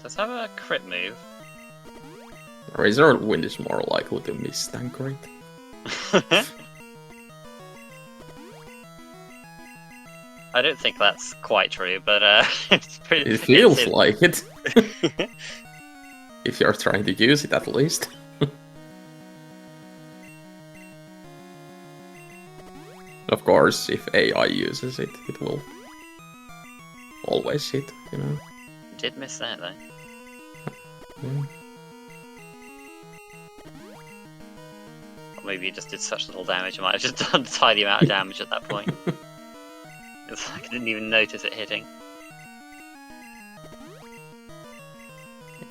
A: Does have a crit move.
B: Razor Wind is more likely to miss than crit.
A: I don't think that's quite true, but it's pretty.
B: It feels like it. If you're trying to use it, at least. Of course, if AI uses it, it will always hit, you know.
A: Did miss that though.
B: Yeah.
A: Or maybe it just did such little damage, it might have just done a tiny amount of damage at that point. It's like I didn't even notice it hitting.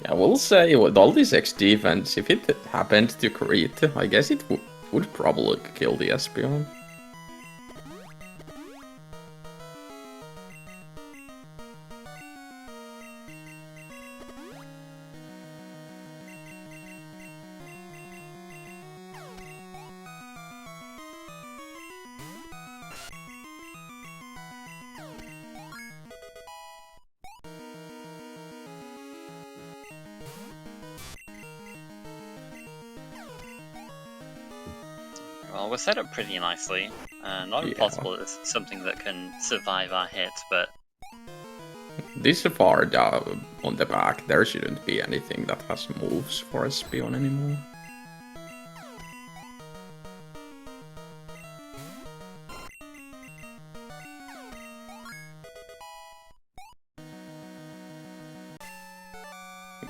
B: I will say, with all this X defense, if it happened to crit, I guess it would probably kill the Espeon.
A: Well, we're set up pretty nicely. Not impossible it's something that can survive our hit, but...
B: This far down on the back, there shouldn't be anything that has moves for Espeon anymore.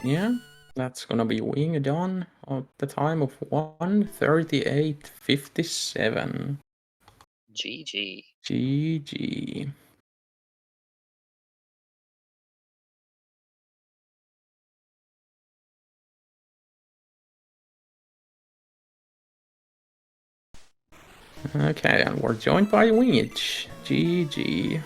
B: Yeah, that's gonna be winged on at the time of 1:38:57.
A: GG.
B: GG. Okay, and we're joined by wingidge. GG.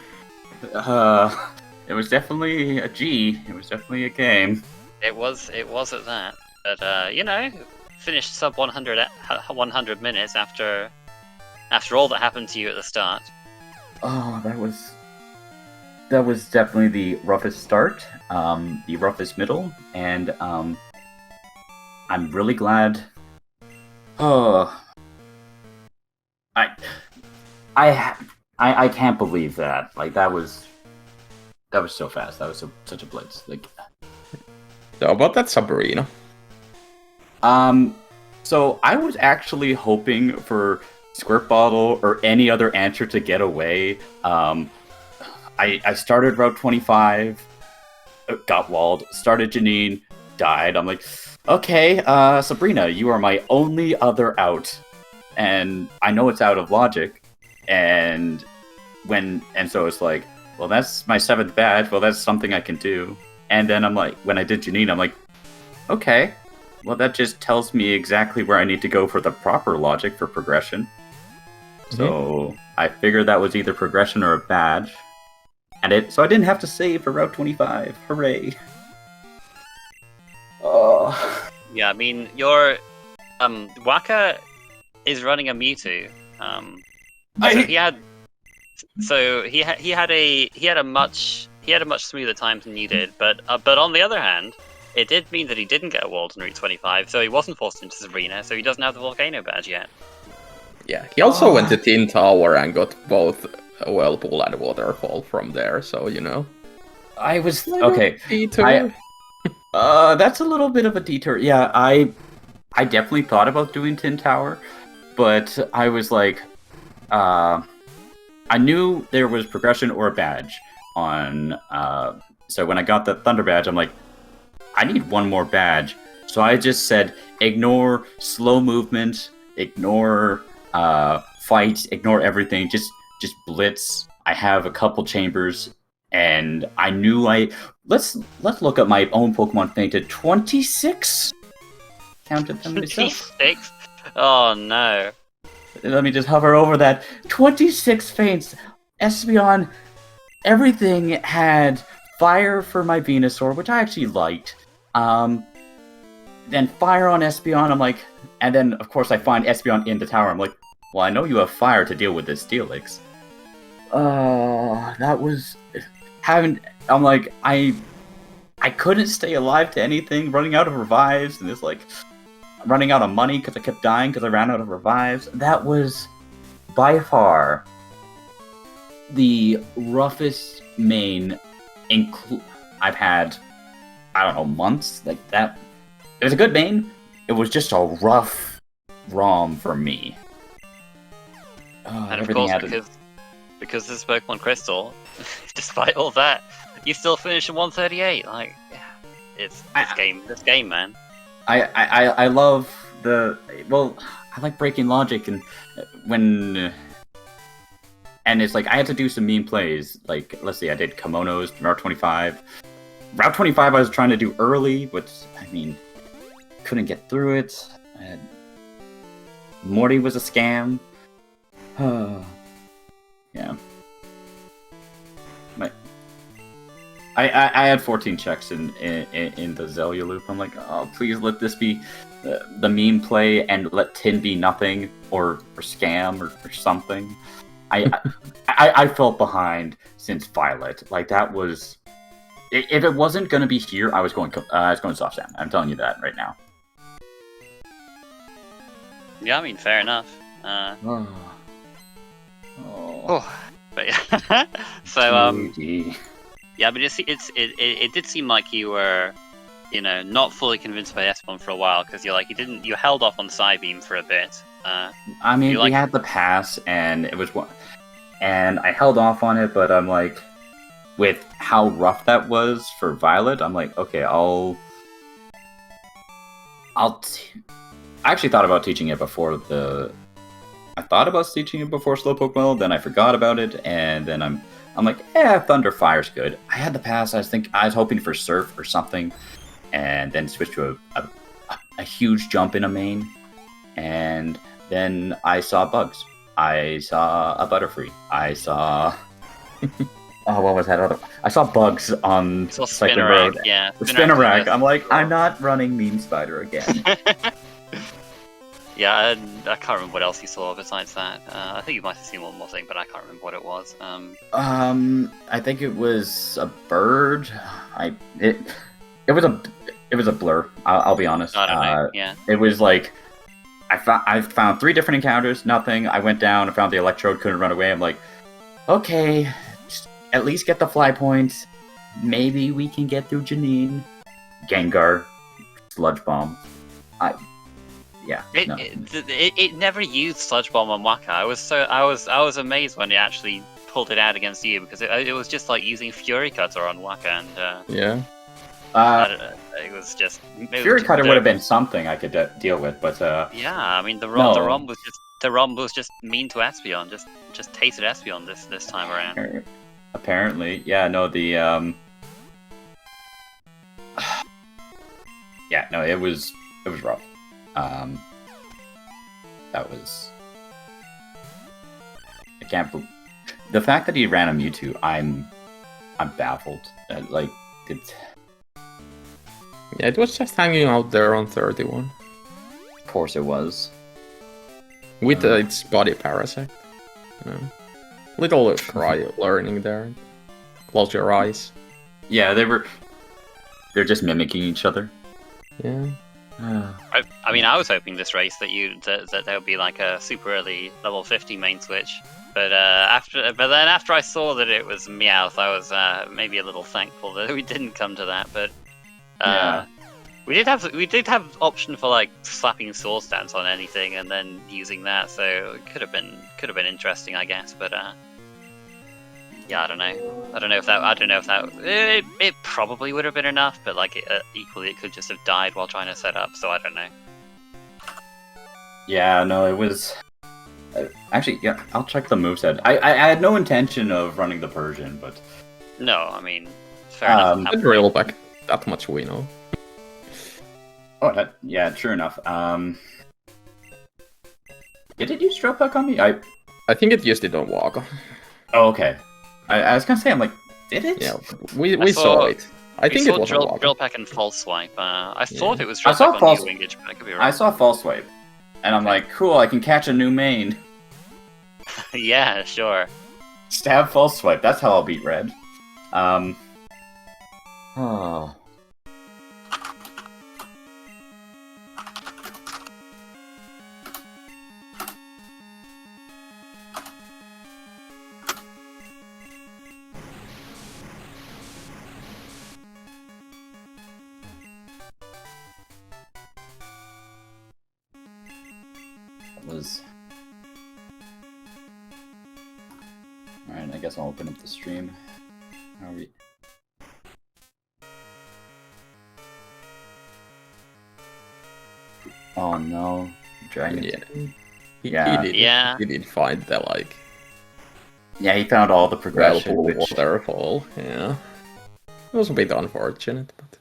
C: It was definitely a G. It was definitely a game.
A: It was at that. But, you know, finished sub 100 minutes after all that happened to you at the start.
C: Oh, that was definitely the roughest start, the roughest middle, and I'm really glad. Oh, I can't believe that. Like that was so fast. That was such a blitz. Like.
B: So about that Sabrina.
C: So I was actually hoping for Squirt Bottle or any other answer to get away. I started Route 25, got walled, started Janine, died. I'm like, okay, Sabrina, you are my only other out. And I know it's out of logic. And so it's like, well, that's my 7th badge. Well, that's something I can do. And then I'm like, when I did Janine, I'm like, okay, well, that just tells me exactly where I need to go for the proper logic for progression. Mm-hmm. So I figured that was either progression or a badge. So I didn't have to save for Route 25. Hooray. Oh.
A: Yeah, I mean, your Waka is running a Mewtwo. He had a much smoother time than you did, but on the other hand, it did mean that he didn't get a walled on Route 25, so he wasn't forced into this arena, so he doesn't have the volcano badge yet.
B: Yeah, he also went to Tin Tower and got both a whirlpool and a waterfall from there, so you know.
C: I was
B: Little
C: okay.
B: detour.
C: That's a little bit of a detour. Yeah, I definitely thought about doing Tin Tower, but I was like, I knew there was progression or a badge on. So when I got the Thunder badge, I'm like, I need one more badge. So I just said, ignore slow movement, ignore fight, ignore everything. Just blitz. I have a couple chambers, and I knew let's look at my own Pokemon fainted 26. Counted them myself.
A: 26? Oh no.
C: Let me just hover over that. 26 faints. Espeon, everything had fire for my Venusaur, which I actually liked. Then fire on Espeon, I'm like, and then of course I find Espeon in the tower. I'm like, well, I know you have fire to deal with this Steelix. That was I'm like, I couldn't stay alive to anything, running out of revives, and it's like running out of money because I kept dying because I ran out of revives. That was by far the roughest main I've had, I don't know, months like that. It was a good main. It was just a rough ROM for me.
A: And of course, because this is Pokemon Crystal, despite all that, you still finish in 138. Like, yeah, it's this game, man.
C: I love I like breaking logic, and and it's like I had to do some meme plays. Like, let's see, I did Kimonos, Route 25. Route 25 I was trying to do early, but I mean, couldn't get through it. Morty was a scam. Yeah. I had 14 checks in the Zelia loop. I'm like, oh, please let this be the meme play, and let Tin be nothing or scam or something. I felt behind since Violet. Like, that was, if it wasn't gonna be here, I was going soft sand. I'm telling you that right now.
A: Yeah, I mean, fair enough. But yeah. So yeah, but it did seem like you were, you know, not fully convinced by Espeon for a while, because you held off on Psybeam for a bit.
C: I mean, we had the pass, and it was one, and I held off on it, but I'm like, with how rough that was for Violet, I'm like, okay, I actually thought about teaching it before Slowpoke Well, then I forgot about it, and then I'm like, Thunder Fire's good. I had the pass. I was hoping for Surf or something, and then switch to a huge jump in a main, and then I saw bugs. I saw a Butterfree. I saw what was that other? I saw bugs on Cycling Road.
A: Yeah,
C: Spinnerack. I'm like, I'm not running Mean Spider again.
A: Yeah, I can't remember what else you saw besides that. I think you might have seen one more thing, but I can't remember what it was.
C: I think it was a bird. It was a blur. I'll be honest.
A: I don't know. Yeah.
C: It was like I found 3 different encounters. Nothing. I went down. I found the Electrode. Couldn't run away. I'm like, okay, just at least get the fly points. Maybe we can get through Janine. Gengar, Sludge Bomb.
A: It never used Sludge Bomb on Waka. I was amazed when it actually pulled it out against you, because it was just like using Fury Cutter on Waka, and
B: yeah.
A: I don't know, it was just
C: Fury Cutter would have been something I could deal with, but
A: yeah, I mean the ROM was just mean to Espeon, just tasted Espeon this time around.
C: Apparently, yeah, no, the yeah, no, it was rough. That was, I can't believe the fact that he ran a Mewtwo. I'm baffled. Like, it's,
B: yeah, it was just hanging out there on 31.
C: Of course it was.
B: With its body parasite. Yeah. Little cry learning there. Close your eyes.
C: Yeah, they're just mimicking each other.
B: Yeah.
A: I mean, I was hoping this race that there would be like a super early level 50 main switch, but then after I saw that it was Meowth, I was maybe a little thankful that we didn't come to that. But
C: Yeah.
A: we did have option for like slapping sword stance on anything and then using that, so it could have been interesting, I guess. But yeah, I don't know if that it probably would have been enough, but like equally it could just have died while trying to set up. So I don't know.
C: Yeah, no, it was... actually, yeah, I'll check the moveset. I had no intention of running the Persian, but...
A: No, I mean, fair enough.
B: The drill back. That much we know.
C: Oh, yeah, sure enough. Did it use drill pack on me?
B: I think it used it on Waka.
C: Oh, okay. I was gonna say, I'm like, did it?
B: Yeah, we saw it. I think it was on Waka.
A: drill pack and false swipe. I thought it was
C: I
A: drill
C: saw
A: pack
C: false-
A: on wingidge, but I could be wrong.
C: I saw false swipe, and I'm like, cool, I can catch a new main.
A: Yeah, sure.
C: Stab false swipe, that's how I'll beat red. Oh. Was... Alright, I guess I'll open up the stream. How are we... Oh no, Dragon.
B: Yeah.
A: Yeah.
B: He did find the like
C: Yeah, he found all the progression.
B: whirlpool
C: Which...
B: waterfall. Yeah. It was a bit unfortunate, but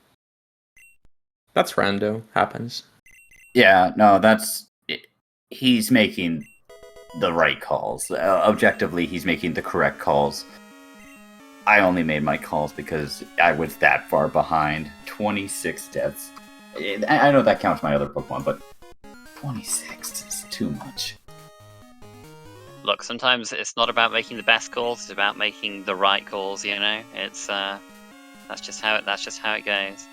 B: that's rando. Happens.
C: Yeah, no, that's... He's making the right calls. Objectively, he's making the correct calls. I only made my calls because I was that far behind. 26 deaths. I know that counts my other Pokemon, but 26 is too much.
A: Look, sometimes it's not about making the best calls; it's about making the right calls. You know, it's that's just how it goes.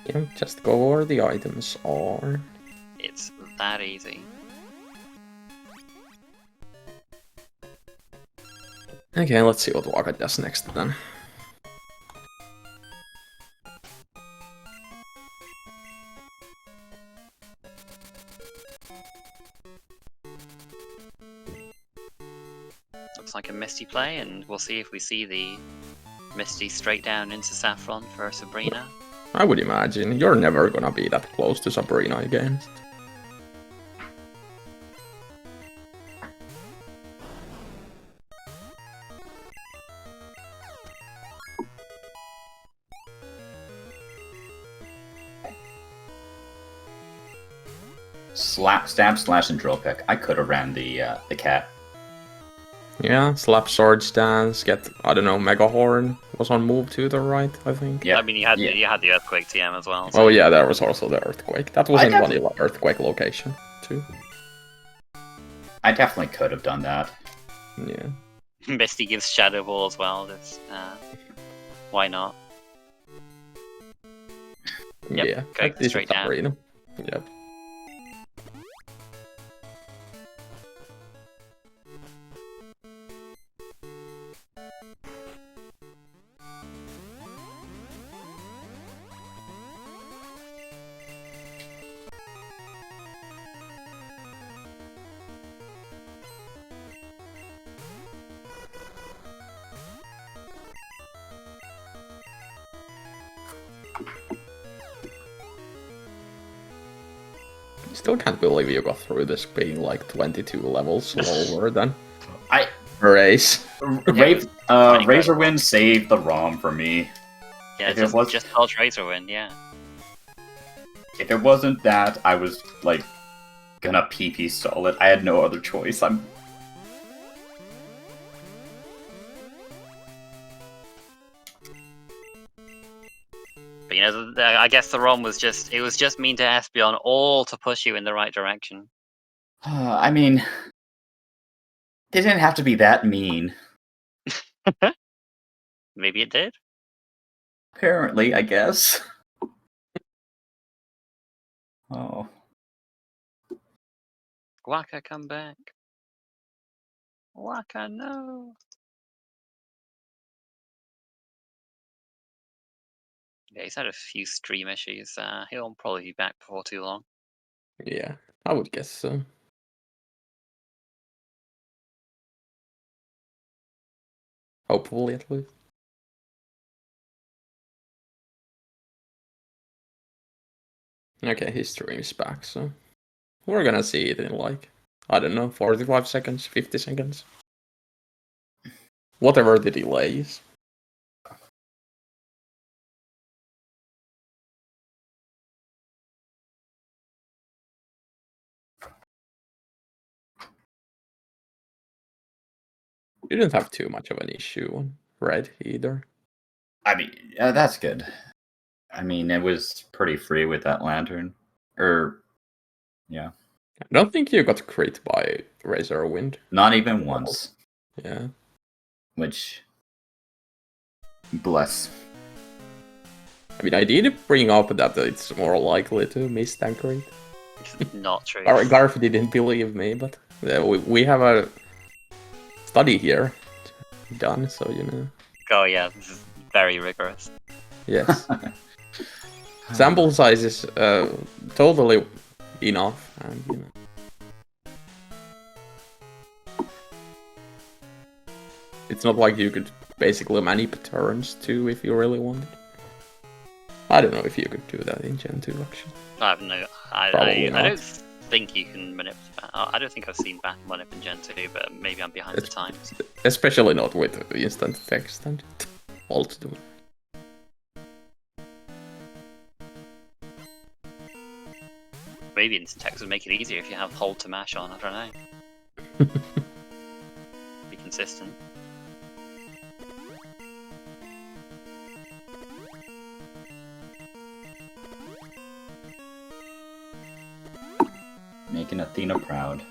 B: Yeah, just go where the items are.
A: It's that easy.
B: Okay, let's see what Waka does next then.
A: Looks like a Misty play, and we'll see if we see the Misty straight down into Saffron for Sabrina.
B: I would imagine. You're never gonna be that close to Sabrina again.
C: Stab, slash, and drill pick. I could have ran the cat.
B: Yeah, slap sword stance, get, I don't know, Mega Horn was on move to the right, I think.
C: Yeah.
A: I mean, you had the Earthquake TM as well. So.
B: Oh yeah, there was also the Earthquake. That was
C: I
B: in
C: definitely-
B: vanilla Earthquake location, too.
C: I definitely could have done that.
B: Yeah.
A: Misty gives Shadow Ball as well. That's, why not? Yep,
B: Yeah,
A: go
B: this is
A: straight down.
B: Sabrina. Yep. Still can't believe you got through this being like 22 levels lower than
C: I
B: race.
C: Razor Wind saved the ROM for me.
A: Yeah,
C: If it was-
A: just dodge Razorwind, yeah.
C: If it wasn't that, I was like gonna PP stall it. I had no other choice.
A: But you know, I guess the ROM was just mean to Espeon, all to push you in the right direction.
C: I mean, They didn't have to be that mean.
A: Maybe it did.
C: Apparently, I guess. Oh.
A: Waka, come back. Waka, no. Yeah, he's had a few stream issues. He'll probably be back before too long.
B: Yeah, I would guess so. Hopefully, at least. Okay, his stream is back, so we're gonna see it in like, I don't know, 45 seconds, 50 seconds. Whatever the delay is. You didn't have too much of an issue on red either.
C: I mean, that's good. I mean, it was pretty free with that lantern. Yeah.
B: I don't think you got crit by Razor Wind.
C: Not even once.
B: Yeah.
C: Which... Bless.
B: I mean, I did bring up that it's more likely to miss than crit.
A: Not true.
B: Garf didn't believe me, but we have a study here done, so you know.
A: Oh yeah, this is very rigorous.
B: Yes. Sample size is totally enough, and you know. It's not like you could basically manip turns too if you really wanted. I don't know if you could do that in Gen 2 actually.
A: I have no. I don't think you can manipulate. I don't think I've seen Bat manip in Gen 2, but maybe I'm behind the times.
B: Especially not with instant effects and alt do.
A: Maybe instant text would make it easier if you have hold to mash on. I don't know. Be consistent.
C: Making Athena proud.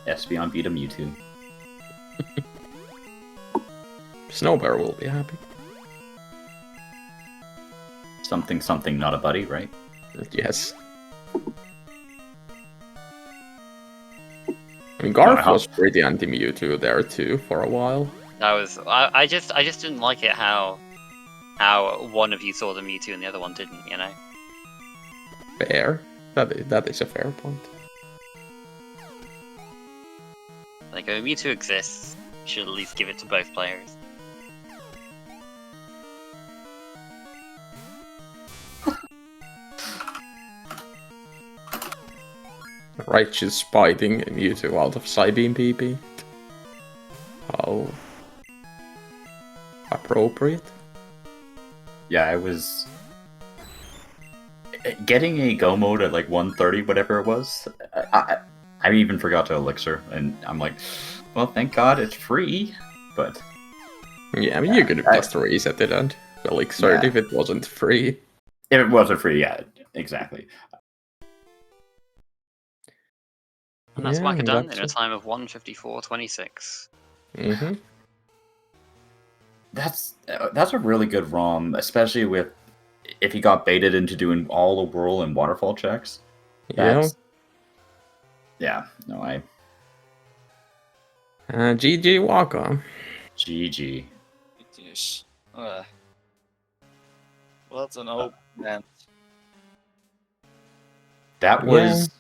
C: Espeon beat a Mewtwo.
B: Snowbear will be happy.
C: Something, something, not a buddy, right?
B: Yes. I mean, Garf was pretty anti-Mewtwo there too for a while.
A: I just didn't like it how one of you saw the Mewtwo and the other one didn't. You know.
B: Fair. That is a fair point.
A: Like, if Mewtwo exists, you should at least give it to both players.
B: Righteous spiting Mewtwo out of Psybeam PP. How appropriate.
C: Yeah, I was getting a go mode at like 130, whatever it was. I even forgot to elixir, and I'm like, well, thank God it's free. But
B: yeah, I mean, you could have just reset it and elixir if it wasn't free.
C: If it wasn't free, yeah, exactly.
A: And that's Waka done in a time of 1:54.26.
B: Mm-hmm.
C: That's a really good ROM, especially with if he got baited into doing all the whirl and waterfall checks. Yeah, no, I...
B: GG Waka.
C: GG.
D: It is. What an open end.
C: That was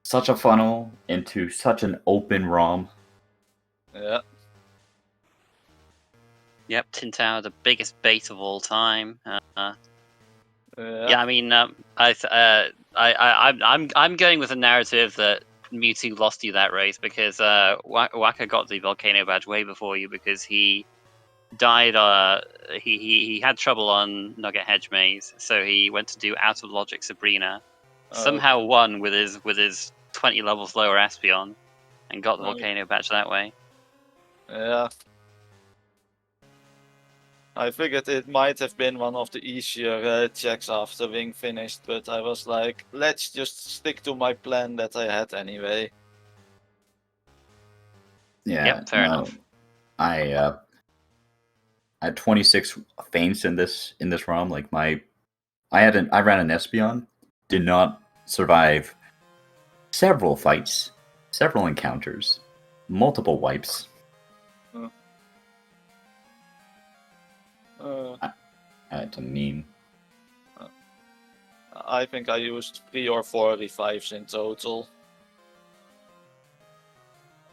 C: such a funnel into such an open ROM.
D: Yeah.
A: Yep, Tintao, the biggest bait of all time.
D: Yeah,
A: I mean, I'm going with a narrative that Mewtwo lost you that race because Waka got the volcano badge way before you because he died. He had trouble on Nugget Hedge Maze, so he went to do Out of Logic Sabrina. Somehow won with his 20 levels lower Espeon, and got the volcano badge that way.
D: Yeah. I figured it might have been one of the easier checks after Wing finished, but I was like, let's just stick to my plan that I had anyway.
C: Yeah.
A: Yep, fair
C: no,
A: enough.
C: I had 26 feints in this realm. Like I ran an Espeon, did not survive several fights, several encounters, multiple wipes. It's a meme.
D: I think I used 3 or 4 revives in total.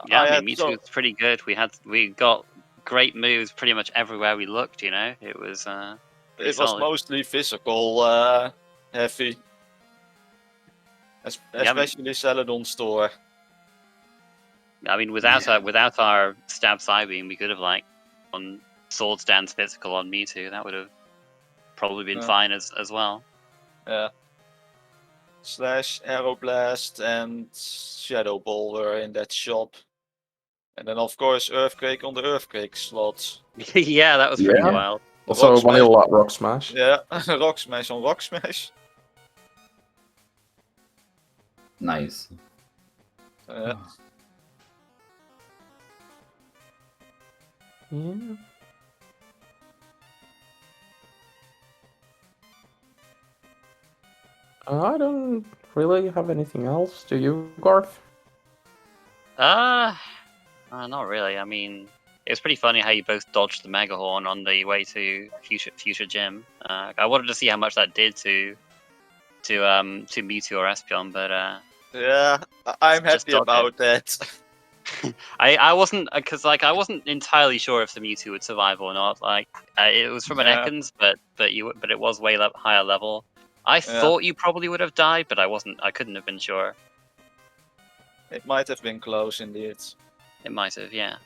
A: Yeah, I
D: had
A: mean, Mewtwo was pretty good. We got great moves pretty much everywhere we looked. You know, it was pretty
D: It was
A: solid.
D: mostly physical heavy. Especially Celadon Store.
A: I mean, without our stab Psybeam, we could have like on Swords Dance physical on Mewtwo. That would have probably been fine as well.
D: Yeah. Slash, Aeroblast, and Shadow Ball were in that shop. And then, of course, Earthquake on the Earthquake slot.
A: Yeah, that was pretty
B: Yeah.
A: wild.
B: Also,
D: Rock Smash.
B: Vanilla Rock Smash.
D: Yeah, Rock Smash on Rock Smash.
C: Nice.
B: Yeah. I don't really have anything else. Do you, Garth?
A: Not really. I mean, it was pretty funny how you both dodged the Mega Horn on the way to Future Gym. I wanted to see how much that did to Mewtwo or Espeon, but
D: yeah, I'm
A: just
D: happy
A: dodge
D: about that.
A: I wasn't because like I wasn't entirely sure if the Mewtwo would survive or not. Like it was from an Ekans, but it was way higher level. I thought you probably would have died, but I wasn't. I couldn't have been sure.
D: It might have been close indeed.
A: It might have, yeah.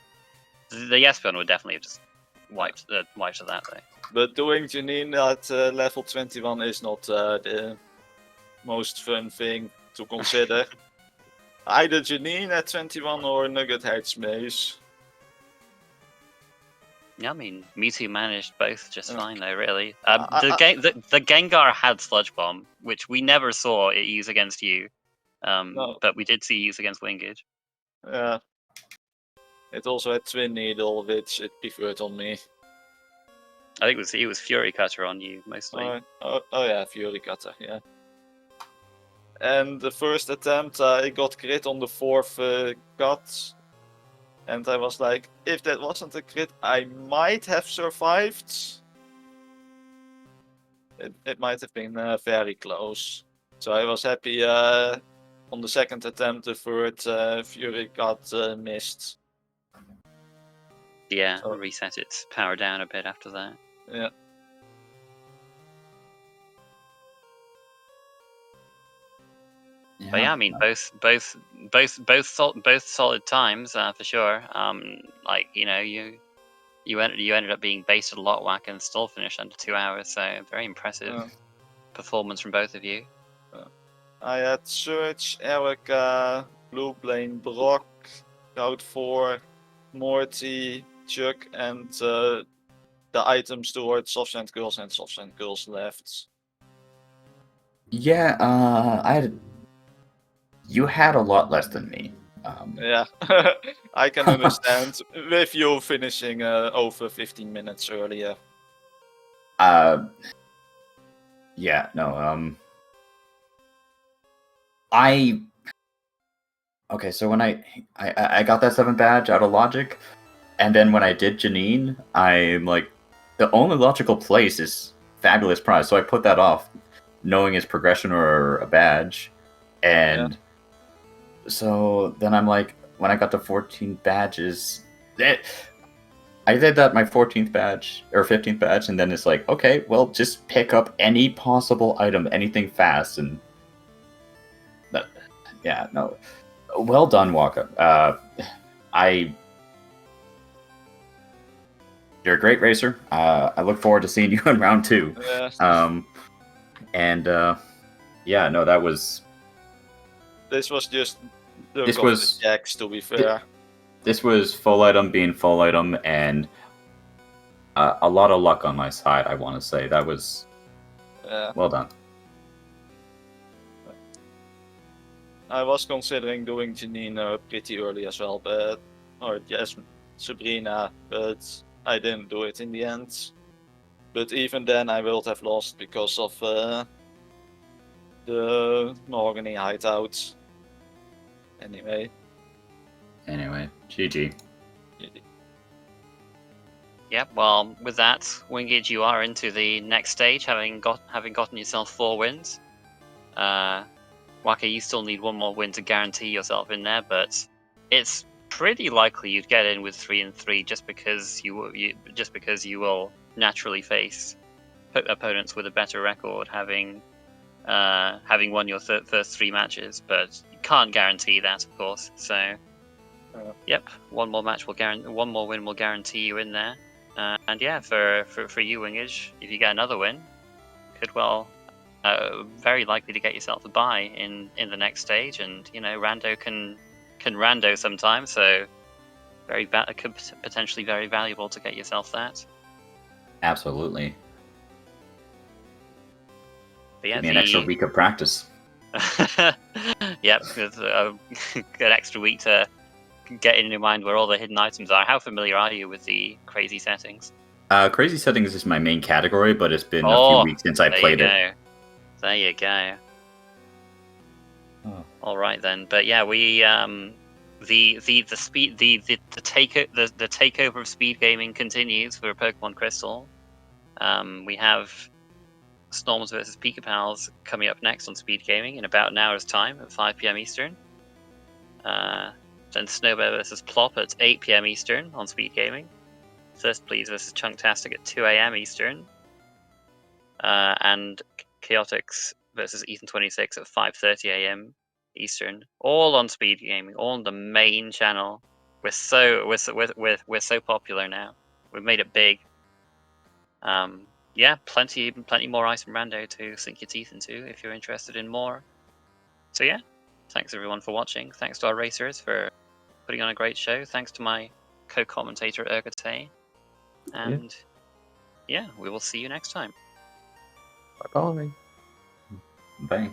A: The Espeon would definitely have just wiped it that way.
D: But doing Janine at level 21 is not the most fun thing to consider. Either Janine at 21 or Nugget Heights Maze.
A: Yeah, I mean, Mewtwo managed both just fine though, really. The Gengar had Sludge Bomb, which we never saw it use against you.
D: No.
A: But we did see use against wingidge.
D: Yeah. It also had Twin Needle, which it preferred on me.
A: I think it was Fury Cutter on you mostly.
D: Oh yeah, Fury Cutter, yeah. And the first attempt, I got crit on the 4th cut. And I was like, if that wasn't a crit, I might have survived. It might have been very close. So I was happy on the 2nd attempt, the 3rd Fury cut missed.
A: Yeah, reset its power down a bit after that.
D: Yeah.
A: But yeah, I mean, both solid times for sure. Like you ended up being baited a lot, Waka, and still finished under 2 hours. So very impressive performance from both of you.
D: I had Surge, Erica, Blue Plane, Brock, Route 4, Morty, Chuck, and the items towards Soft Sand Girls and Soft Sand Girls left.
C: Yeah, you had a lot less than me.
D: Yeah, I can understand with you finishing over 15 minutes earlier.
C: Yeah, no, okay, so when I got that 7th badge out of logic, and then when I did Janine, I'm like, the only logical place is Fabulous Prize, so I put that off, knowing it's progression or a badge, and so then I'm like, when I got to 14 badges, I did that my 14th badge or 15th badge, and then it's like, okay, well, just pick up any possible item, anything fast, and that, yeah, no, well done, Waka. You're a great racer. I look forward to seeing you in round 2. Yeah, no, that was.
D: This was just the jacks, to be fair.
C: This was full item being full item, and a lot of luck on my side, I want to say. That was well done.
D: I was considering doing Janine pretty early as well, but or yes, Sabrina, but I didn't do it in the end. But even then, I would have lost because of the Mahogany hideout. Anyway.
C: Anyway, GG.
A: Yep. Well, with that, wingidge, you are into the next stage, having gotten yourself 4 wins. Waka, you still need 1 more win to guarantee yourself in there, but it's pretty likely you'd get in with 3 and 3 just because you will naturally face opponents with a better record, having won your first 3 matches. But you can't guarantee that, of course. So, yep, 1 more win will guarantee you in there. And yeah, for you, wingidge, if you get another win, could very likely to get yourself a bye in the next stage, and Rando can Rando sometimes, so could potentially very valuable to get yourself that.
C: Absolutely.
A: But yeah,
C: Give me an extra week of practice.
A: Yep, there's a good extra week to get in your mind where all the hidden items are. How familiar are you with the crazy settings?
C: Crazy settings is my main category, but it's been a few weeks since I played it.
A: There you go.
C: Oh.
A: All right then, but yeah, we the takeover of speed gaming continues for Pokemon Crystal. We have Storms versus Pika-Pals coming up next on Speed Gaming in about an hour's time at 5 PM Eastern. Then Snowbear versus Plop at 8 PM Eastern on Speed Gaming. Thirst Please versus Chunktastic at 2 AM Eastern. And Chaotix versus Ethan26 at 5:30 AM Eastern. All on Speed Gaming, all on the main channel. We're so popular now. We've made it big. Yeah, plenty more item rando to sink your teeth into if you're interested in more. So yeah, thanks everyone for watching. Thanks to our racers for putting on a great show. Thanks to my co-commentator Ergote. And yeah, we will see you next time.
B: Bye-bye.
C: Bye.